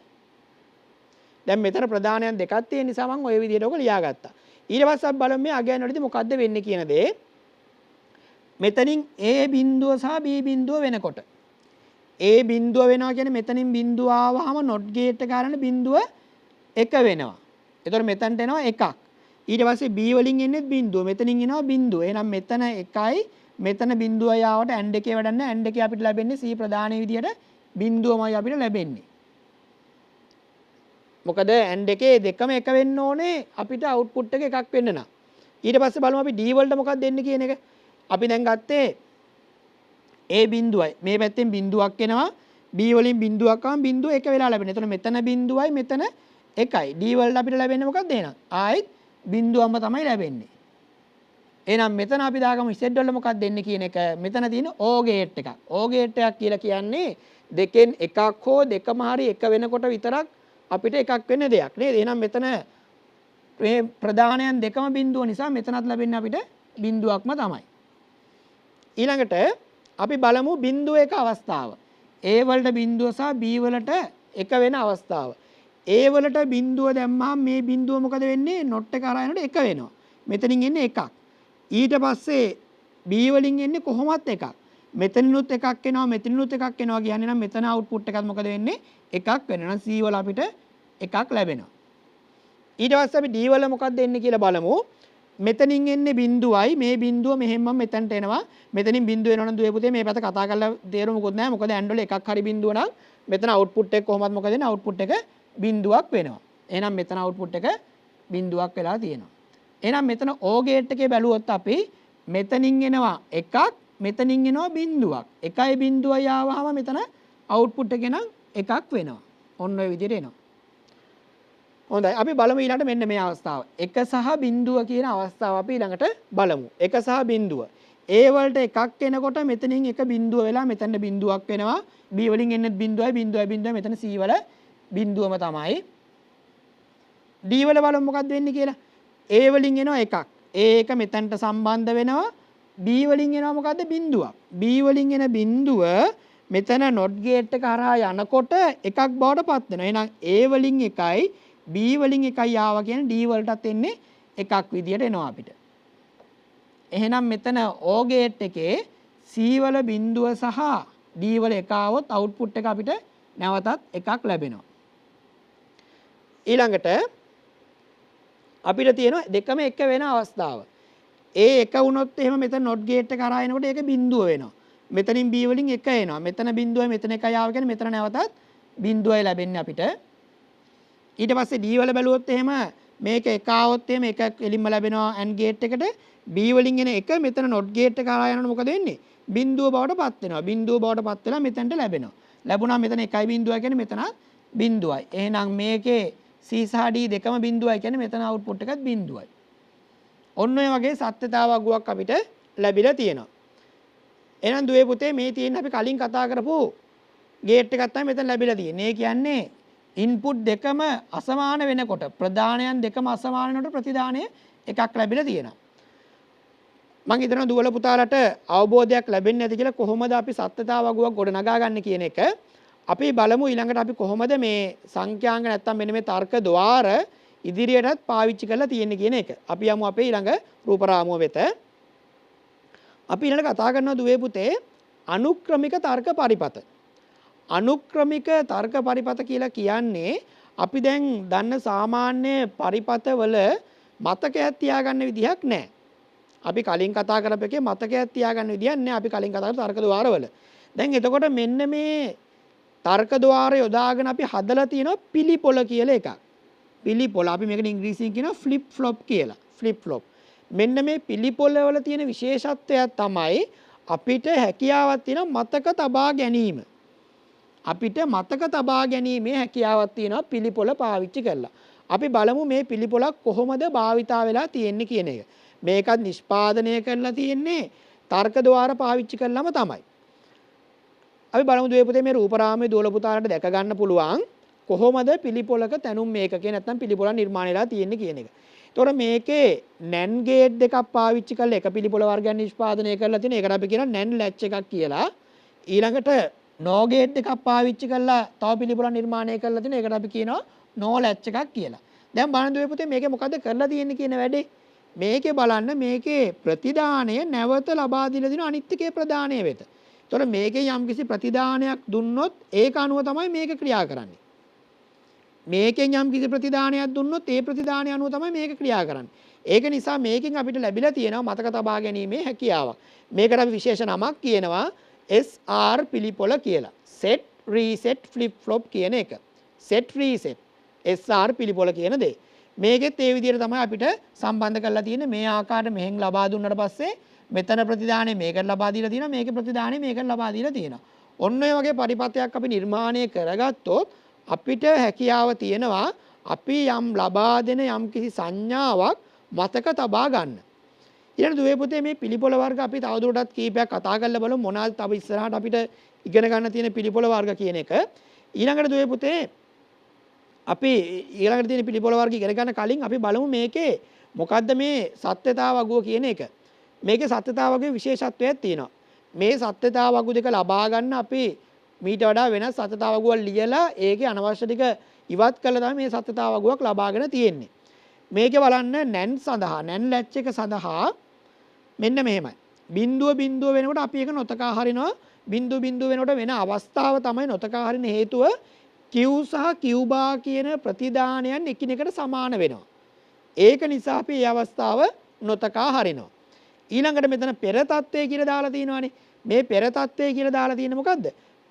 දැන් මෙතන ප්‍රධානයන් දෙකක් තියෙන නිසා මම ওই විදිහට ඔක ලියාගත්තා. ඊට පස්සේ අපි බලමු මේ අගයන් වලදී මොකද්ද වෙන්නේ කියන දේ. මෙතනින් A බිංදුව සහ B බිංදුව වෙනකොට A බිංදුව වෙනවා කියන්නේ මෙතනින් බිංදුව ආවහම not ගේට් එක ගන්න බිංදුව 1 වෙනවා. එතකොට මෙතනට එනවා 1ක්. ඊට පස්සේ B වලින් එන්නේ බිඳුව. මෙතනින් එනවා බිඳුව. එහෙනම් මෙතන 1යි මෙතන බිඳුවයි ආවට AND එකේ වැඩක් නැහැ. AND එකේ අපිට ලැබෙන්නේ C ප්‍රධානයේ විදියට බිඳුවමයි අපිට ලැබෙන්නේ. මොකද AND එකේ දෙකම එක වෙන්න ඕනේ අපිට අවුට්පුට් එක එකක් වෙන්න නම්. ඊට පස්සේ බලමු අපි D වලට මොකක්ද දෙන්නේ කියන එක. අපි දැන් ගත්තේ A බිඳුවයි. මේ පැත්තෙන් බිඳුවක් එනවා. B වලින් බිඳුවක් ආවම බිඳුව එක වෙලා ලැබෙනවා. එතකොට මෙතන බිඳුවයි මෙතන එකයි. D වලට අපිට ලැබෙන්නේ මොකක්ද එහෙනම්? ආයිත් බිඳුවම තමයි ලැබෙන්නේ. එහෙනම් මෙතන අපි දාගමු Z වල මොකක්ද දෙන්නේ කියන එක. මෙතන තියෙන O ගේට් එකක්. O ගේට් එකක් කියලා කියන්නේ දෙකෙන් එකක් හෝ දෙකම හරි එක වෙනකොට විතරක් අපිට එකක් වෙන්න දෙයක් නේද? එහෙනම් මෙතන මේ ප්‍රධානයන් දෙකම බිඳුව නිසා මෙතනත් ලැබෙන්නේ අපිට බිඳුවක්ම තමයි. ඊළඟට අපි බලමු බිඳුව එක අවස්ථාව. A වලට බිඳුව සහ B වලට එක වෙන අවස්ථාව. A වලට බිඳුව දැම්මම මේ බිඳුව මොකද වෙන්නේ? නොට් එක හරහා යනකොට එක වෙනවා. මෙතනින් එන්නේ එකක්. ඊට පස්සේ B වලින් එන්නේ කොහොමත් එකක්. මෙතනිනුත් එකක් එනවා මෙතනිනුත් එකක් එනවා කියන්නේ නම් මෙතන අවුට්පුට් එකත් මොකද වෙන්නේ? එකක් වෙනවා. C වල අපිට එකක් ලැබෙනවා. ඊට පස්සේ අපි D වල මොකක්ද එන්නේ කියලා බලමු. මෙතනින් එන්නේ බිඳුවයි මේ බිඳුව මෙහෙම මෙතනට එනවා. මෙතනින් බිඳුව එනවා නම් දුවේ පුතේ මේ පැත්ත කතා කරලා තේරුම මොකුත් නැහැ. මොකද AND වල එකක් හරි බිඳුව නම් මෙතන අවුට්පුට් එක කොහොමද මොකද වෙන්නේ? අවුට්පුට් එක බිඳුවක් වෙනවා. එහෙනම් මෙතන අවුට්පුට් එක බිඳුවක් වෙලා තියෙනවා. එහෙනම් මෙතන O ගේට් එකේ බැලුවොත් අපි මෙතනින් එනවා එකක් මෙතනින් එනවා බිඳුවක්. එකයි බිඳුවයි ආවහම මෙතන අවුට්පුට් එක නම් එකක් වෙනවා. ඔන්න ඔය විදිහට එනවා. හොඳයි අපි බලමු ඊළඟට මෙන්න මේ අවස්ථාව. එක සහ බිඳුව කියන අවස්ථාව අපි ඊළඟට බලමු. එක සහ බිඳුව. A වලට එකක් එනකොට මෙතනින් එක බිඳුව වෙලා මෙතන බිඳුවක් වෙනවා. B වලින් එන්නේ බිඳුවයි බිඳුවයි බිඳුවයි මෙතන C වල බිඳුවම තමයි. D වල බලමු මොකක්ද වෙන්නේ කියලා. A වලින් එනවා එකක්. A එක මෙතනට සම්බන්ධ වෙනවා. B වලින් එනවා මොකද්ද බිඳුවක්. B වලින් එන බිඳුව මෙතන not gate එක හරහා යනකොට එකක් බවට පත් වෙනවා. එහෙනම් A වලින් එකයි B වලින් එකයි ආවා කියන්නේ D වලටත් එන්නේ එකක් විදියට එනවා අපිට. එහෙනම් මෙතන O gate එකේ C වල බිඳුව සහ D වල එක આવොත් output එක අපිට නැවතත් එකක් ලැබෙනවා. ඊළඟට අපිට තියෙනවා දෙකම එක වෙන අවස්ථාව. A එක වුණොත් එහෙම මෙතන not gate එක කරා එනකොට ඒක බිඳුව වෙනවා. මෙතනින් B වලින් එක එනවා. මෙතන බිඳුවයි මෙතන එකයි ආව කියන්නේ මෙතන නැවතත් බිඳුවයි ලැබෙන්නේ අපිට. ඊට පස්සේ D වල බැලුවොත් එහෙම මේක එක આવොත් එහෙම එකක් එලින්ම ලැබෙනවා AND gate එකට. B වලින් එන එක මෙතන not gate එක කරා යනකොට මොකද වෙන්නේ? බිඳුව බවට පත් වෙනවා. බිඳුව බවට පත් වෙලා මෙතනට ලැබෙනවා. ලැබුණා මෙතන එකයි බිඳුවයි කියන්නේ මෙතන බිඳුවයි. එහෙනම් මේකේ C සහ D දෙකම බිඳුවයි කියන්නේ මෙතන output එකත් බිඳුවයි. ඔන්න ඔය වගේ සත්‍යතාවක් ගුවක් අපිට ලැබිලා තියෙනවා. එහෙනම් දුවේ පුතේ මේ තියෙන අපි කලින් කතා කරපු ගේට් එකක් තමයි මෙතන ලැබිලා තියෙන්නේ. ඒ කියන්නේ ඉන්පුට් දෙකම අසමාන වෙනකොට ප්‍රධානයන් දෙකම අසමාන වෙනකොට ප්‍රතිධානය එකක් ලැබිලා තියෙනවා. මම හිතනවා දුවල පුතාලට අවබෝධයක් ලැබෙන්නේ නැති කියලා කොහොමද අපි සත්‍යතාවක් ගුවක් ගොඩ නගා ගන්න කියන එක. අපි බලමු ඊළඟට අපි කොහොමද මේ සංඛ්‍යාංග නැත්තම් මෙන්න මේ තර්ක ద్వාර ඉදිරියටත් පාවිච්චි කරලා තියෙන්නේ කියන එක. අපි යමු අපේ ඊළඟ රූප රාමුව වෙත. අපි ඊළඟ කතා කරනවා දුවේ පුතේ අනුක්‍රමික තර්ක පරිපත. අනුක්‍රමික තර්ක පරිපත කියලා කියන්නේ අපි දැන් දන්න සාමාන්‍ය පරිපතවල මතකයක් තියාගන්න විදිහක් නැහැ. අපි කලින් කතා කරපු එකේ මතකයක් තියාගන්න විදිහක් නැහැ. අපි කලින් කතා කරපු තර්ක ద్వාරවල. දැන් එතකොට මෙන්න මේ තර්ක ద్వාර යොදාගෙන අපි හදලා තියෙනවා පිළිපොළ කියලා එකක්. පිළිපොළ අපි මේකට ඉංග්‍රීසියෙන් කියනවා ෆ්ලිප් ෆ්ලොප් කියලා. Flip flop. මෙන්න මේ පිළිපොළ වල තියෙන විශේෂත්වයක් තමයි අපිට හැකියාවක් තියෙන මතක තබා ගැනීම. අපිට මතක තබා ගැනීමේ හැකියාවක් තියෙනවා පිළිපොළ පාවිච්චි කරලා. අපි බලමු මේ පිළිපොළක් කොහොමද භාවිතා වෙලා තියෙන්නේ කියන එක. මේකත් නිෂ්පාදනය කරලා තියෙන්නේ තර්ක ద్వාර පාවිච්චි කරලාම තමයි. අපි බලමු දුවේ පුතේ මේ රූපරාමයේ දුවල පුතාලට දැක ගන්න පුළුවන් කොහොමද පිළිපොළක තැනුම් මේකකේ නැත්නම් පිළිපොළ නිර්මාණයලා තියෙන්නේ කියන එක. ඒතකොට මේකේ NAND ගේට් දෙකක් පාවිච්චි කරලා එක පිළිපොළ වර්ගයක් නිෂ්පාදනය කරලා තියෙන එකට අපි කියනවා NAND ලැච් එකක් කියලා. ඊළඟට NOR ගේට් දෙකක් පාවිච්චි කරලා තව පිළිපොළ නිර්මාණය කරලා තියෙන එකට අපි කියනවා NOR ලැච් එකක් කියලා. දැන් බලන්න දුවේ පුතේ මේකේ මොකද්ද කරලා තියෙන්නේ කියන වැඩේ. මේකේ බලන්න මේකේ ප්‍රතිදානය නැවත ලබා දීලා දින අනිත් එකේ ප්‍රදානය වෙත. ඒතකොට මේකේ යම්කිසි ප්‍රතිදානයක් දුන්නොත් ඒක අනුව තමයි මේක ක්‍රියා කරන්නේ. මේකෙන් යම් කිසි ප්‍රතිදානයක් දුන්නොත් ඒ ප්‍රතිදානය අනුව තමයි මේක ක්‍රියා කරන්නේ. ඒක නිසා මේකෙන් අපිට ලැබිලා තියෙනවා මතක තබා ගැනීමේ හැකියාවක්. මේකට අපි විශේෂ නමක් කියනවා SR පිළිපොළ කියලා. set reset flip flop කියන එක. set reset SR පිළිපොළ කියන දේ. මේකෙත් ඒ විදිහට තමයි අපිට සම්බන්ධ කරලා තියෙන්නේ. මේ ආකාරයට මෙහෙන් ලබා දුන්නාට පස්සේ මෙතන ප්‍රතිදානය මේකට ලබා දීලා තියෙනවා. මේකේ ප්‍රතිදානය මේකට ලබා දීලා තියෙනවා. ඔන්න ඔය වගේ පරිපත්‍යක් අපි නිර්මාණය කරගත්තොත් අපිට හැකියාව තියෙනවා අපි යම් ලබා දෙන යම් කිසි සංඥාවක් මතක තබා ගන්න. ඊළඟ දුවේ පුතේ මේ පිළිපොළ වර්ග අපි තවදුරටත් කීපයක් කතා කරලා බලමු මොනවාද තව ඉස්සරහට අපිට ඉගෙන ගන්න තියෙන පිළිපොළ වර්ග කියන එක. ඊළඟට දුවේ පුතේ අපි ඊළඟට තියෙන පිළිපොළ වර්ග ඉගෙන ගන්න කලින් අපි බලමු මේකේ මොකද්ද මේ සත්‍යතා වගුව කියන එක. මේකේ සත්‍යතා වගුවේ විශේෂත්වයක් තියෙනවා. මේ සත්‍යතා වගු දෙක ලබා ගන්න අපි මීට වඩා වෙනස් සත්‍යතා වගුවක් ලියලා ඒකේ අනවශ්‍ය ටික ඉවත් කළා තමයි මේ සත්‍යතා වගුවක් ලබාගෙන තියෙන්නේ. මේකේ බලන්න නැන් සඳහා නැන් ලැච් එක සඳහා මෙන්න මෙහෙමයි. බිඳුව වෙනකොට අපි ඒක නොතකා හරිනවා. බිඳුව වෙනකොට වෙන අවස්ථාව තමයි නොතකා හරින හේතුව Q සහ Q බා කියන ප්‍රතිදානයන් එකිනෙකට සමාන වෙනවා. ඒක නිසා අපි මේ අවස්ථාව නොතකා හරිනවා. ඊළඟට මෙතන පෙර තත්ත්වය කියලා දාලා තියෙනවානේ. මේ පෙර තත්ත්වය කියලා දාලා තියෙන්නේ මොකද්ද?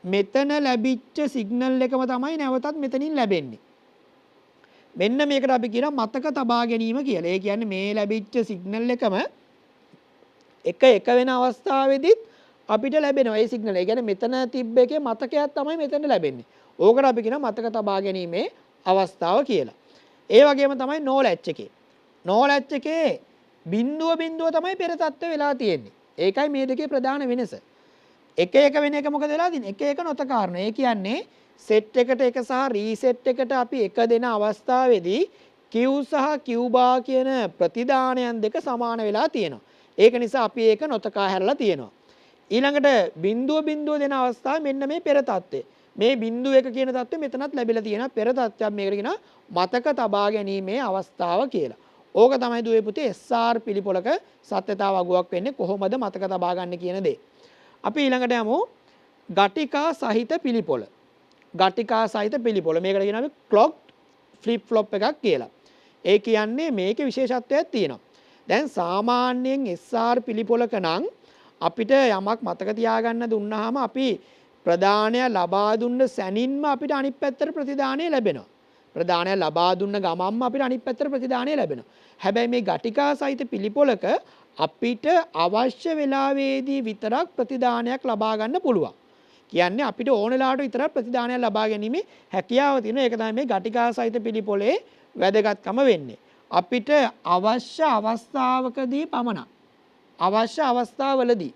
මෙතන ලැබිච්ච සිග්නල් එකම තමයි නැවතත් මෙතනින් ලැබෙන්නේ. මෙන්න මේකට අපි කියනවා මතක තබා ගැනීම කියලා. ඒ කියන්නේ මේ ලැබිච්ච සිග්නල් එකම එක වෙන අවස්ථාවෙදිත් අපිට ලැබෙනවා ඒ සිග්නල්. ඒ කියන්නේ මෙතන තිබ්බ එකේ මතකයක් තමයි මෙතන ලැබෙන්නේ. ඕකට අපි කියනවා මතක තබා ගැනීමේ අවස්ථාව කියලා. ඒ වගේම තමයි නෝ ලැච් එකේ. නෝ ලැච් එකේ බිඳුව තමයි පෙර තත්ත්වය වෙලා තියෙන්නේ. ඒකයි මේ දෙකේ ප්‍රධාන වෙනස. එක වෙන එක මොකද වෙලා තියෙන්නේ? එක නොතකාරණ. ඒ කියන්නේ සෙට් එකට එක සහ රීසෙට් එකට අපි එක දෙන අවස්ථාවේදී Q සහ Q බා කියන ප්‍රතිදානයන් දෙක සමාන වෙලා තියෙනවා. ඒක නිසා අපි ඒක නොතකා හැරලා තියෙනවා. ඊළඟට බිඳුව දෙන අවස්ථාව මෙන්න මේ පෙර තත්ත්වය. මේ බිඳුව එක කියන තත්ත්වය මෙතනත් ලැබිලා තියෙනවා. පෙර තත්ත්වයක් මේකට කියනවා මතක තබා ගැනීමේ අවස්ථාව කියලා. ඕක තමයි දුවේ පුතේ SR පිළිපොලක සත්‍යතා වගුවක් වෙන්නේ කොහොමද මතක තබා ගන්න කියන දේ. අපි ඊළඟට යමු ගටිකා සහිත පිළිපොල. ගටිකා සහිත පිළිපොල. මේකට කියනවා අපි ක්ලොක් ෆ්ලිප් ෆ්ලොප් එකක් කියලා. ඒ කියන්නේ මේකේ විශේෂත්වයක් තියෙනවා. දැන් සාමාන්‍යයෙන් SR පිළිපොලක නම් අපිට යමක් මතක තියාගන්න දුන්නාම අපි ප්‍රදානය ලබා දුන්න සැනින්ම අපිට අනිත් පැත්තට ප්‍රතිදානය ලැබෙනවා. ප්‍රදානය ලබා දුන්න ගමන්ම අපිට අනිත් පැත්තට ප්‍රතිදානය ලැබෙනවා. හැබැයි මේ ගටිකා සහිත පිළිපොලක අපිට අවශ්‍ය වෙලාවේදී විතරක් ප්‍රතිදානයක් ලබා ගන්න පුළුවන්. කියන්නේ අපිට ඕන වෙලාවට විතරක් ප්‍රතිදානයක් ලබා ගැනීම හැකියාව තියෙන. ඒක තමයි මේ ගටිකා සහිත පිළිපොලේ වැදගත්කම වෙන්නේ. අපිට අවශ්‍ය අවස්ථාවකදී පමණක් අවශ්‍ය අවස්ථාවවලදී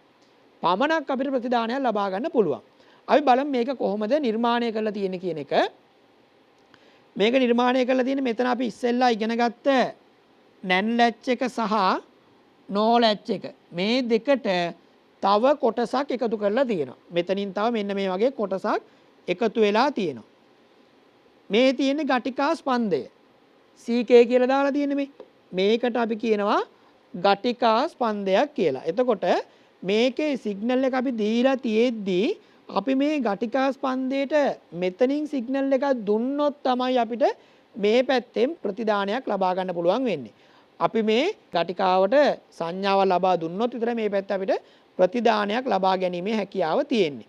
පමණක් අපිට ප්‍රතිදානයක් ලබා ගන්න පුළුවන්. අපි බලමු මේක කොහොමද නිර්මාණය කරලා තියෙන්නේ කියන එක. මේක නිර්මාණය කරලා තියෙන්නේ මෙතන අපි ඉස්සෙල්ලා ඉගෙන ගත්ත නැන් ලැච් එක සහ නෝ ලැච් එක. මේ දෙකට තව කොටසක් එකතු කරලා තියෙනවා. මෙතනින් තව මෙන්න මේ වගේ කොටසක් එකතු වෙලා තියෙනවා. මේ තියෙන්නේ ගටිකා ස්පන්දය. CK කියලා දාලා තියෙන්නේ මේ. මේකට අපි කියනවා ගටිකා ස්පන්දයක් කියලා. එතකොට මේකේ සිග්නල් එක අපි දීලා තියෙද්දී අපි මේ ගටිකා ස්පන්දයට මෙතනින් සිග්නල් එකක් දුන්නොත් තමයි අපිට මේ පැත්තෙන් ප්‍රතිදානයක් ලබා ගන්න පුළුවන් වෙන්නේ. අපි මේ ගටිකාවට සංඥාවක් ලබා දුන්නොත් විතර මේ පැත්ත අපිට ප්‍රතිදානයක් ලබා ගැනීමේ හැකියාව තියෙන්නේ.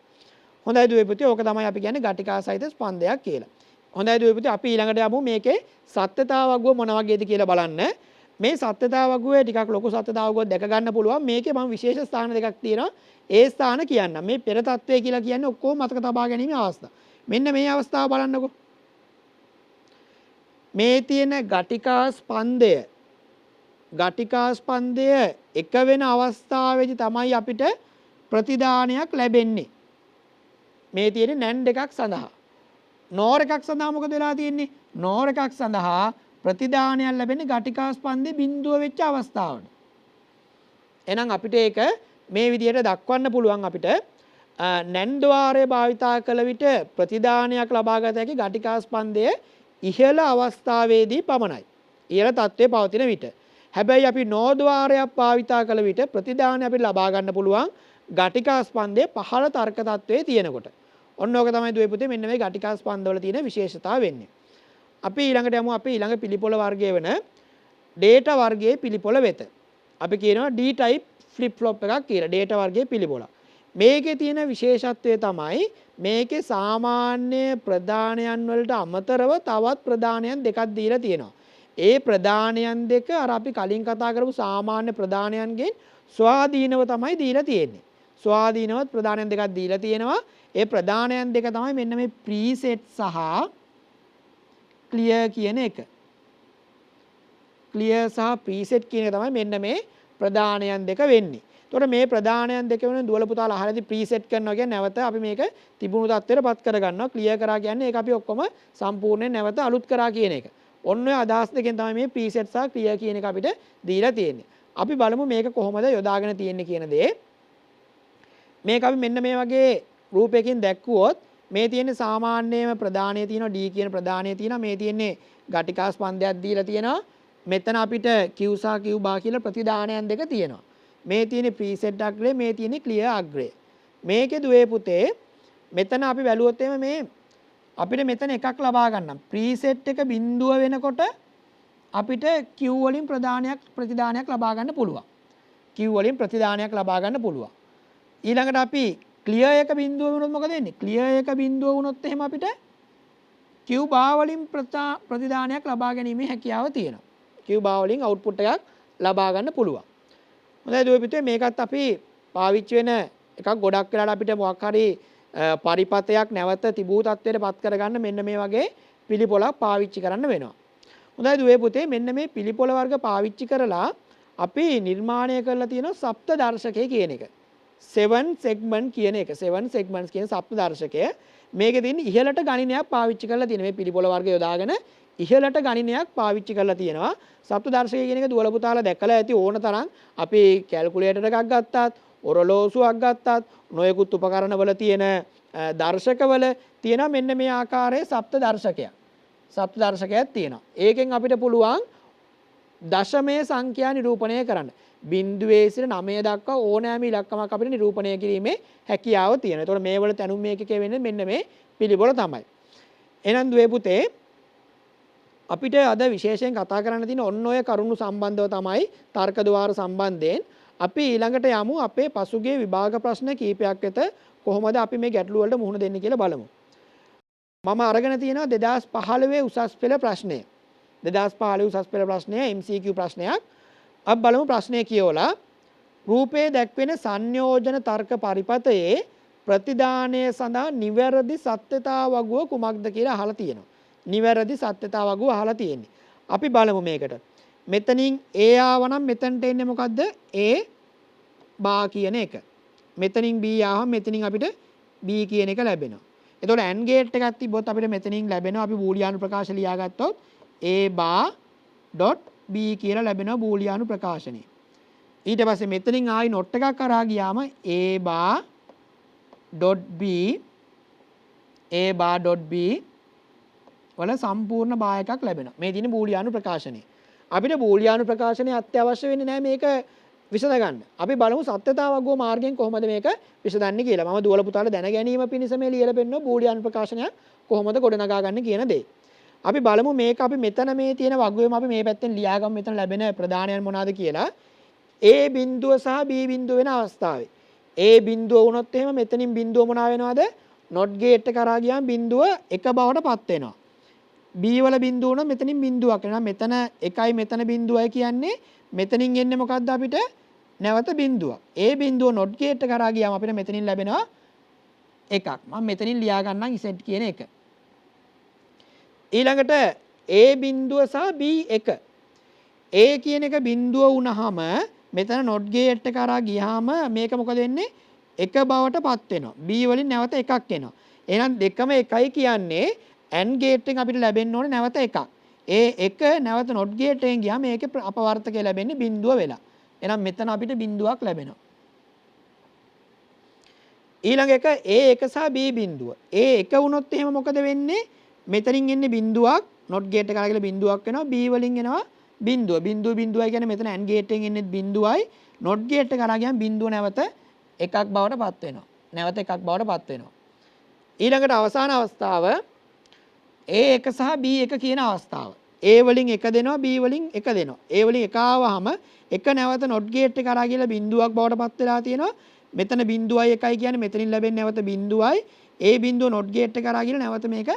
හොඳයි දුවේ පුතේ, ඕක තමයි අපි කියන්නේ ගටිකා සහිත ස්පන්දයක් කියලා. හොඳයි දුවේ පුතේ, අපි ඊළඟට යමු මේකේ සත්‍යතා වගුව මොන වගේද කියලා බලන්න. මේ සත්‍යතා වගුවේ ටිකක් ලොකු සත්‍යතා වගුවක් දැක ගන්න පුළුවන්. මේකේ මම විශේෂ ස්ථාන දෙකක් තියෙනවා. ඒ ස්ථාන කියන්නම්. මේ පෙර තත්ත්වය කියලා කියන්නේ ඔක්කොම මතක තබා ගැනීම අවස්ථා. මෙන්න මේ අවස්ථාව බලන්නකෝ. මේ තියෙන ගටිකා ස්පන්දය එක වෙන අවස්ථාවේදී තමයි අපිට ප්‍රතිදානයක් ලැබෙන්නේ. මේ තියෙන නැන් දෙකක් සඳහා. නෝර එකක් සඳහා මොකද වෙලා තියෙන්නේ? නෝර එකක් සඳහා ප්‍රතිදානයක් ලැබෙන්නේ ගටිකා ස්පන්දේ බිඳුව වෙච්ච අවස්ථාවට. එහෙනම් අපිට ඒක මේ විදිහට දක්වන්න පුළුවන් අපිට නැන් ద్వාරය භාවිතා කළ විට ප්‍රතිදානයක් ලබා ගත හැකි ගටිකා ස්පන්දය ඉහළ අවස්ථාවේදී පමණයි. ඉහළ තත්ත්වයේ පවතින විට. හැබැයි අපි නෝ ద్వාරයක් භාවිතා කළ විට ප්‍රතිදානය අපිට ලබා ගන්න පුළුවන් ගටිකා ස්පන්දයේ පහළ තර්ක තත්ත්වයේ තියෙනකොට. ඔන්න ඕක තමයි දුවේ පුතේ මෙන්න මේ ගටිකා ස්පන්දවල තියෙන විශේෂතාව වෙන්නේ. අපි ඊළඟට යමු අපි ඊළඟ පිළිපොළ වර්ගය වෙන data වර්ගයේ පිළිපොළ වෙත. අපි කියනවා D type flip flop එකක් කියලා. data වර්ගයේ පිළිපොළ. මේකේ තියෙන විශේෂත්වය තමයි මේකේ සාමාන්‍ය ප්‍රධානයන් වලට අමතරව තවත් ප්‍රධානයන් දෙකක් දීලා තියෙනවා. ඒ ප්‍රධානයන් දෙක අර අපි කලින් කතා කරපු සාමාන්‍ය ප්‍රධානයන්ගෙන් ස්වාධීනව තමයි දීලා තියෙන්නේ. ස්වාධීනව ප්‍රධානයන් දෙකක් දීලා තියෙනවා. ඒ ප්‍රධානයන් දෙක තමයි මෙන්න මේ preset සහ clear කියන එක. clear සහ preset කියන එක තමයි මෙන්න මේ ප්‍රධානයන් දෙක වෙන්නේ. එතකොට මේ ප්‍රධානයන් දෙක වෙන දුවල පුතාලා අහලාදී preset කරනවා කියන්නේ නැවත අපි මේක තිබුණු තත්ත්වයට පත් කරගන්නවා. clear කරා කියන්නේ ඒක අපි ඔක්කොම සම්පූර්ණයෙන් නැවත අලුත් කරා කියන එක. ඔන්න ඔය අදහස් දෙකෙන් තමයි මේ preset සහ clear කියන එක අපිට දීලා තියෙන්නේ. අපි බලමු මේක කොහොමද යොදාගෙන තියෙන්නේ කියන දේ. මේක අපි මෙන්න මේ වගේ රූපයකින් දැක්කුවොත් මේ තියෙන්නේ සාමාන්‍යම ප්‍රධානයේ තියෙනවා D කියන ප්‍රධානයේ තියෙනවා මේ තියෙන්නේ ගටිකා ස්පන්දයක් දීලා තියෙනවා. මෙතන අපිට Q සහ Q බා කියලා ප්‍රතිදානයන් දෙක තියෙනවා. මේ තියෙන්නේ preset අග්‍රය මේ තියෙන්නේ clear අග්‍රය. මේකේ දුවේ පුතේ මෙතන අපි බැලුවොත් එimhe මේ අපිට මෙතන එකක් ලබා ගන්නම්. preset එක බිඳුව වෙනකොට අපිට Q වලින් ප්‍රතිදානයක් ලබා ගන්න පුළුවන්. Q වලින් ප්‍රතිදානයක් ලබා ගන්න පුළුවන්. ඊළඟට අපි clear එක බිඳුව වුණොත් මොකද වෙන්නේ? clear එක බිඳුව වුණොත් එහෙම අපිට Q බා වලින් ප්‍රතිදානයක් ලබා ගැනීමේ හැකියාව තියෙනවා. Q බා වලින් output එකක් ලබා ගන්න පුළුවන්. හොඳයි දුවේ පුතේ මේකත් අපි පාවිච්චි වෙන එකක් ගොඩක් වෙලාවට අපිට මොකක් හරි පරිපතයක් නැවත තිබූ තත්ත්වයට පත් කරගන්න මෙන්න මේ වගේ පිළිපොළක් පාවිච්චි කරන්න වෙනවා. හොඳයි දුවේ පුතේ මෙන්න මේ පිළිපොළ වර්ග පාවිච්චි කරලා අපි නිර්මාණය කරලා තියෙන සප්ත දර්ශකය කියන එක. 7 segment කියන එක 7 segments කියන සප්ත දර්ශකය මේකේ තියෙන ඉහළට ගණනයක් පාවිච්චි කරලා තියෙන මේ පිළිපොළ වර්ග යොදාගෙන ඉහළට ගණනයක් පාවිච්චි කරලා තියෙනවා. සප්ත දර්ශකය කියන එක දුවල පුතාලා දැකලා ඇති ඕන තරම් අපි කැල්කියුලේටර් එකක් ගත්තත් ඔරලෝසුවක් ගත්තත් නොයෙකුත් උපකරණවල තියෙන දර්ශකවල තියෙන මෙන්න මේ ආකාරයේ සප්ත දර්ශකයක්. සප්ත දර්ශකයක් තියෙනවා. ඒකෙන් අපිට පුළුවන් දශමයේ සංඛ්‍යා නිරූපණය කරන්න. බිංදුවේ සිට 9 දක්වා ඕනෑම ඉලක්කමක් අපිට නිරූපණය කිරීමේ හැකියාව තියෙනවා. ඒතකොට මේ වල තැනුම් මේකකේ වෙන්නේ මෙන්න මේ පිළිබොල තමයි. එහෙනම් දුවේ පුතේ අපිට අද විශේෂයෙන් කතා කරන්න තියෙන ඔන්න ඔය කරුණු සම්බන්ධව තමයි තර්ක ద్వාර සම්බන්ධයෙන් අපි ඊළඟට යමු අපේ පසුගිය විභාග ප්‍රශ්න කීපයක් වෙත කොහොමද අපි මේ ගැටලු වලට මුහුණ දෙන්නේ කියලා බලමු. මම අරගෙන තියෙනවා 2015 උසස් පෙළ ප්‍රශ්නය. 2015 උසස් පෙළ ප්‍රශ්නය MCQ ප්‍රශ්නයක්. අපි බලමු ප්‍රශ්නය කියවලා රූපයේ දැක්වෙන සංයෝජන තර්ක පරිපතයේ ප්‍රතිදානය සඳහා නිවැරදි සත්‍යතා වගුව කුමක්ද කියලා අහලා තියෙනවා. නිවැරදි සත්‍යතා වගුව අහලා තියෙන්නේ. අපි බලමු මේකට. මෙතනින් A ආවනම් මෙතනට එන්නේ මොකද්ද? A බා කියන එක. මෙතනින් B ආවම මෙතනින් අපිට B කියන එක ලැබෙනවා. එතකොට AND ගේට් එකක් තිබ්බොත් අපිට මෙතනින් ලැබෙනවා අපි බූලියානු ප්‍රකාශ ලියාගත්තොත් A bar dot B කියලා ලැබෙනවා බූලියානු ප්‍රකාශනය. ඊට පස්සේ මෙතනින් ආයි not එකක් කරා ගියාම A bar dot B වල සම්පූර්ණ බා එකක් ලැබෙනවා. මේ තියෙන බූලියානු ප්‍රකාශනය. අපිට බූලියානු ප්‍රකාශනය අත්‍යවශ්‍ය වෙන්නේ නැහැ මේක විසඳ ගන්න. අපි බලමු සත්‍යතාව වගුව මාර්ගයෙන් කොහොමද මේක විසඳන්නේ කියලා. මම දුවල පුතාලා දැන ගැනීම පිණිස මේ ලියලා පෙන්නන බූලියානු ප්‍රකාශනයක් කොහොමද ගොඩනගා ගන්න කියන දේ. අපි බලමු මේක අපි මෙතන මේ තියෙන වගුවෙම අපි මේ පැත්තෙන් ලියාගමු මෙතන ලැබෙන ප්‍රධානයන් මොනවාද කියලා. A බිඳුව සහ B බිඳුව වෙන අවස්ථාවේ. A බිඳුව වුණොත් එහෙම මෙතනින් බිඳුව මොනවා වෙනවද? not gate එක කරා ගියාම බිඳුව එක බවට පත් වෙනවා. B වල බිඳුව උනොත් මෙතනින් බිඳුවක් එනවා. මෙතන එකයි මෙතන බිඳුවයි කියන්නේ මෙතනින් එන්නේ මොකද්ද අපිට? නැවත බිඳුවක්. A බිඳුව not gate එක කරා ගියාම අපිට මෙතනින් ලැබෙනවා එකක්. මම මෙතනින් ලියා ගන්නම් Z කියන එක. ඊළඟට A බිඳුව සහ B එක. A කියන එක බිඳුව වුණාම මෙතන not gate එක කරා ගියාම මේක මොකද වෙන්නේ? එක බවට පත් වෙනවා. B වලින් නැවත එකක් එනවා. එහෙනම් දෙකම එකයි කියන්නේ AND gate එකෙන් අපිට ලැබෙන්න ඕනේ නැවත එකක්. ඒ එක නැවත not gate එකෙන් ගියාම මේකේ අපවර්තකය ලැබෙන්නේ බිඳුව වෙලා. එහෙනම් මෙතන අපිට බිඳුවක් ලැබෙනවා. ඊළඟ එක A1 සහ B බිඳුව. A1 වුණොත් එහෙම මොකද වෙන්නේ? මෙතනින් එන්නේ බිඳුවක් not gate එක කරා කියලා බිඳුවක් වෙනවා. B වලින් එනවා බිඳුව. බිඳුවයි කියන්නේ මෙතන AND gate එකෙන් එන්නේ බිඳුවයි. not gate එක කරා ගියාම බිඳුව නැවත එකක් බවට පත් වෙනවා. නැවත එකක් බවට පත් වෙනවා. ඊළඟට අවසාන අවස්ථාව A එක සහ B එක කියන අවස්ථාව. A වලින් එක දෙනවා B වලින් එක දෙනවා. A වලින් එක ආවහම එක නැවත not gate එක කරා කියලා බිඳුවක් බවට පත් වෙලා තියෙනවා. මෙතන බිඳුවයි එකයි කියන්නේ මෙතනින් ලැබෙන නැවත බිඳුවයි A බිඳුව not gate එක කරා කියලා නැවත මේක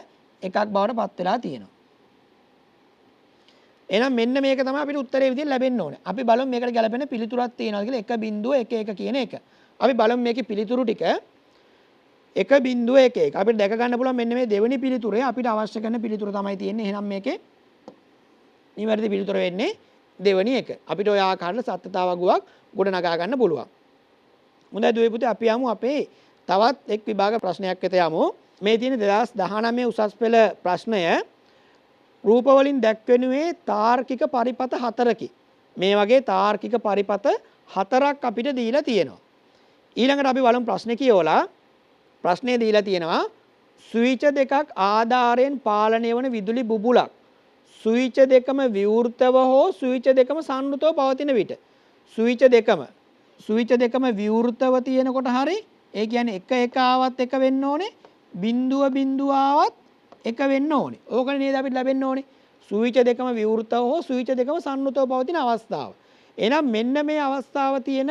එකක් බවට පත් වෙලා තියෙනවා. එහෙනම් මෙන්න මේක තමයි අපිට උත්තරේ විදිහට ලැබෙන්න ඕනේ. අපි බලමු මේකට ගැලපෙන පිළිතුරක් තියෙනවද කියලා 1.11 කියන එක. අපි බලමු මේකේ පිළිතුරු ටික 1.11. අපිට දැක ගන්න පුළුවන් මෙන්න මේ දෙවෙනි පිළිතුරේ අපිට අවශ්‍ය කරන පිළිතුර තමයි තියෙන්නේ. එහෙනම් මේකේ නිවැරදි පිළිතුර වෙන්නේ දෙවෙනි එක. අපිට ඔය ආකාරයට සත්‍යතාව වගුවක් ගොඩ නගා ගන්න පුළුවන්. හොඳයි දුවේ පුතේ අපි යමු අපේ තවත් එක් විභාග ප්‍රශ්නයක් වෙත යමු. මේ තියෙන 2019 උසස් පෙළ ප්‍රශ්නය රූප වලින් දැක්වෙනුවේ තාර්කික පරිපත 4කි. මේ වගේ තාර්කික පරිපත 4ක් අපිට දීලා තියෙනවා. ඊළඟට අපි බලමු ප්‍රශ්නේ කියවලා ප්‍රශ්නේ දීලා තියෙනවා ස්විච් දෙකක් ආධාරයෙන් පාලනය වන විදුලි බුබුලක් ස්විච් දෙකම විවෘතව හෝ ස්විච් දෙකම සංවෘතව පවතින විට ස්විච් දෙකම විවෘතව තියෙනකොට හරි ඒ කියන්නේ එක ආවත් එක වෙන්න ඕනේ බිඳුව ආවත් එක වෙන්න ඕනේ. ඕකනේ නේද අපිට ලැබෙන්න ඕනේ. ස්විච් දෙකම විවෘතව හෝ ස්විච් දෙකම සංවෘතව පවතින අවස්ථාව. එහෙනම් මෙන්න මේ අවස්ථාව තියෙන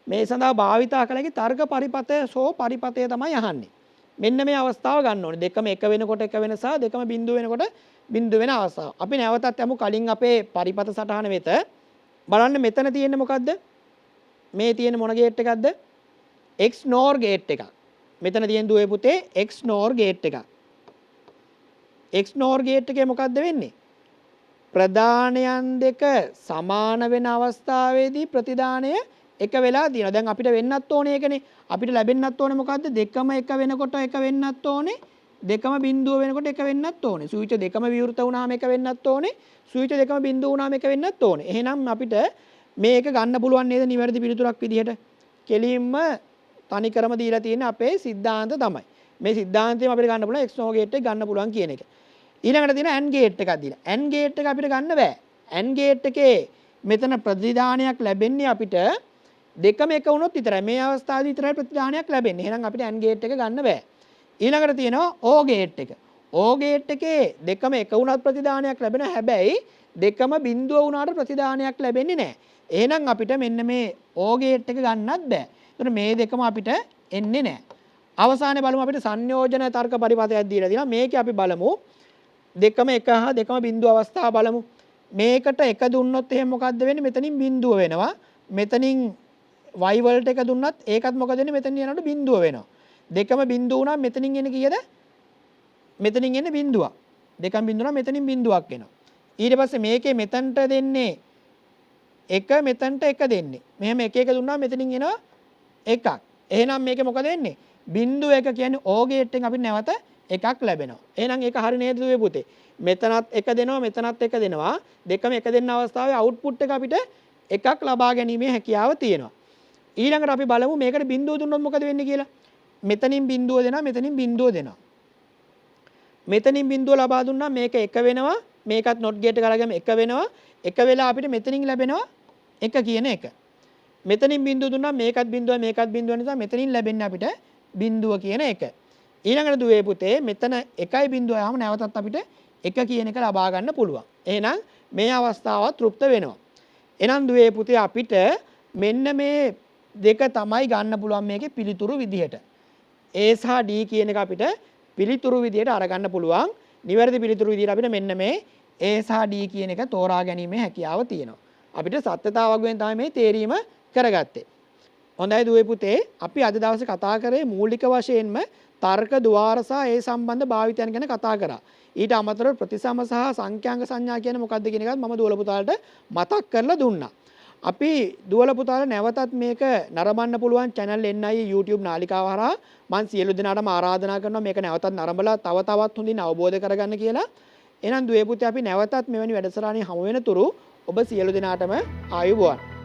මේ සඳහා භාවිතා කළ හැකි තර්ක පරිපතය සෝ පරිපතය තමයි අහන්නේ. මෙන්න මේ අවස්ථාව ගන්න ඕනේ. දෙකම එක වෙනකොට එක වෙන සහ දෙකම බිඳුව වෙනකොට බිඳුව වෙන අවස්ථාව. අපි නැවතත් යමු කලින් අපේ පරිපත සටහන වෙත. බලන්න මෙතන තියෙන්නේ මොකද්ද? මේ තියෙන මොන ගේට් එකක්ද? XNOR ගේට් එකක්. මෙතන තියෙන දුවේ පුතේ XNOR ගේට් එකක්. XNOR ගේට් එකේ මොකද්ද වෙන්නේ? ප්‍රදානයන් දෙක සමාන වෙන අවස්ථාවේදී ප්‍රතිදානය එක වෙලා තියෙනවා. දැන් අපිට වෙන්නත් ඕනේ ඒකනේ. අපිට ලැබෙන්නත් ඕනේ මොකද්ද? දෙකම එක වෙනකොට එක වෙන්නත් ඕනේ. දෙකම බිඳුව වෙනකොට එක වෙන්නත් ඕනේ. ස්විච් දෙකම විවෘත වුණාම එක වෙන්නත් ඕනේ. ස්විච් දෙකම බිඳුව වුණාම එක වෙන්නත් ඕනේ. එහෙනම් අපිට මේක ගන්න පුළුවන් නේද නිවැරදි පිළිතුරක් විදිහට? කෙලින්ම තනිකරම දීලා තියෙන අපේ સિદ્ધාන්ත තමයි. මේ સિદ્ધාන්තයෙන් අපිට ගන්න පුළුවන් XNOR ගේට් එක ගන්න පුළුවන් කියන එක. ඊළඟට තියෙන AND ගේට් එකක් දීලා. AND ගේට් එක අපිට ගන්න බෑ. AND ගේට් එකේ මෙතන ප්‍රතිදානයක් ලැබෙන්නේ අපිට දෙකම එක වුණොත් විතරයි. මේ අවස්ථාවේදී විතරයි ප්‍රතිදානයක් ලැබෙන්නේ. එහෙනම් අපිට AND ගේට් එක ගන්න බෑ. ඊළඟට තියෙනවා OR ගේට් එක. OR ගේට් එකේ දෙකම එක වුණත් ප්‍රතිදානයක් ලැබෙනවා. හැබැයි දෙකම බිඳුව වුණාට ප්‍රතිදානයක් ලැබෙන්නේ නැහැ. එහෙනම් අපිට මෙන්න මේ OR ගේට් එක ගන්නත් බෑ. ඒතර මේ දෙකම අපිට එන්නේ නැහැ. අවසානයේ බලමු අපිට සංයෝජන තර්ක පරිපතයක් දීලා තියෙනවා. මේකේ අපි බලමු දෙකම එක හා දෙකම බිඳුව අවස්ථාව බලමු. මේකට එක දුන්නොත් එහෙනම් මොකද්ද වෙන්නේ? මෙතනින් බිඳුව වෙනවා. මෙතනින් y වලට එක දුන්නත් ඒකත් මොකද වෙන්නේ? මෙතනින් යනකොට බිඳුව වෙනවා. දෙකම බිඳුව වුණා මෙතනින් එන්නේ කීයද? මෙතනින් එන්නේ බිඳුවක්. දෙකම බිඳුව වුණා මෙතනින් බිඳුවක් එනවා. ඊට පස්සේ මේකේ මෙතනට දෙන්නේ එක මෙතනට එක දෙන්නේ. මෙහෙම එක එක දුන්නා මෙතනින් එනවා එකක්. එහෙනම් මේකේ මොකද වෙන්නේ? බිඳුව එක කියන්නේ O ගේට් එකෙන් අපිට නැවත එකක් ලැබෙනවා. එහෙනම් ඒක හරි නේද දුවේ පුතේ? මෙතනත් එක දෙනවා මෙතනත් එක දෙනවා. දෙකම එක දෙන්න අවස්ථාවේ අවුට්පුට් එක අපිට එකක් ලබා ගැනීමේ හැකියාව තියෙනවා. ඊළඟට අපි බලමු මේකට බිඳුව දුන්නොත් මොකද වෙන්නේ කියලා. මෙතනින් බිඳුව දෙනවා මෙතනින් බිඳුව දෙනවා. මෙතනින් බිඳුව ලබා දුන්නා මේක එක වෙනවා. මේකත් not gate කරගම එක වෙනවා. එක වෙලා අපිට මෙතනින් ලැබෙනවා එක කියන එක. මෙතනින් බිඳුව දුන්නා මේකත් බිඳුව නිසා මෙතනින් ලැබෙන්නේ අපිට බිඳුව කියන එක. ඊළඟට දුවේ පුතේ මෙතන එකයි බිඳුව යවම නැවතත් අපිට එක කියන එක ලබා ගන්න පුළුවන්. එහෙනම් මේ අවස්ථාව තෘප්ත වෙනවා. එහෙනම් දුවේ පුතේ අපිට මෙන්න මේ දෙක තමයි ගන්න පුළුවන් මේකේ පිළිතුරු විදිහට. A සහ D කියන එක අපිට පිළිතුරු විදිහට අරගන්න පුළුවන්. නිවැරදි පිළිතුරු විදිහට අපිට මෙන්න මේ A සහ D කියන එක තෝරා ගැනීමේ හැකියාව තියෙනවා. අපිට සත්‍යතාව වගුවෙන් තමයි මේ තේරීම කරගත්තේ. හොඳයි දුවේ පුතේ අපි අද දවසේ කතා කරේ මූලික වශයෙන්ම තර්ක ద్వාර සහ ඒ සම්බන්ධ භාවිතයන් ගැන කතා කරා. ඊට අමතරව ප්‍රතිසම සහ සංඛ්‍යාංග සංඥා කියන්නේ මොකක්ද කියන එකත් මම දුවල පුතාලට මතක් කරලා දුන්නා. අපි දුවල පුතාලා නැවතත් මේක නරඹන්න පුළුවන් channel NI YouTube නාලිකාව හරහා මම සියලු දෙනාටම ආරාධනා කරනවා මේක නැවතත් නරඹලා තව තවත් හොඳින් අවබෝධ කරගන්න කියලා. එහෙනම් දුවේ පුතේ අපි නැවතත් මෙවැනි වැඩසටහනේ හමු වෙන තුරු ඔබ සියලු දෙනාටම ආයුබෝවන්.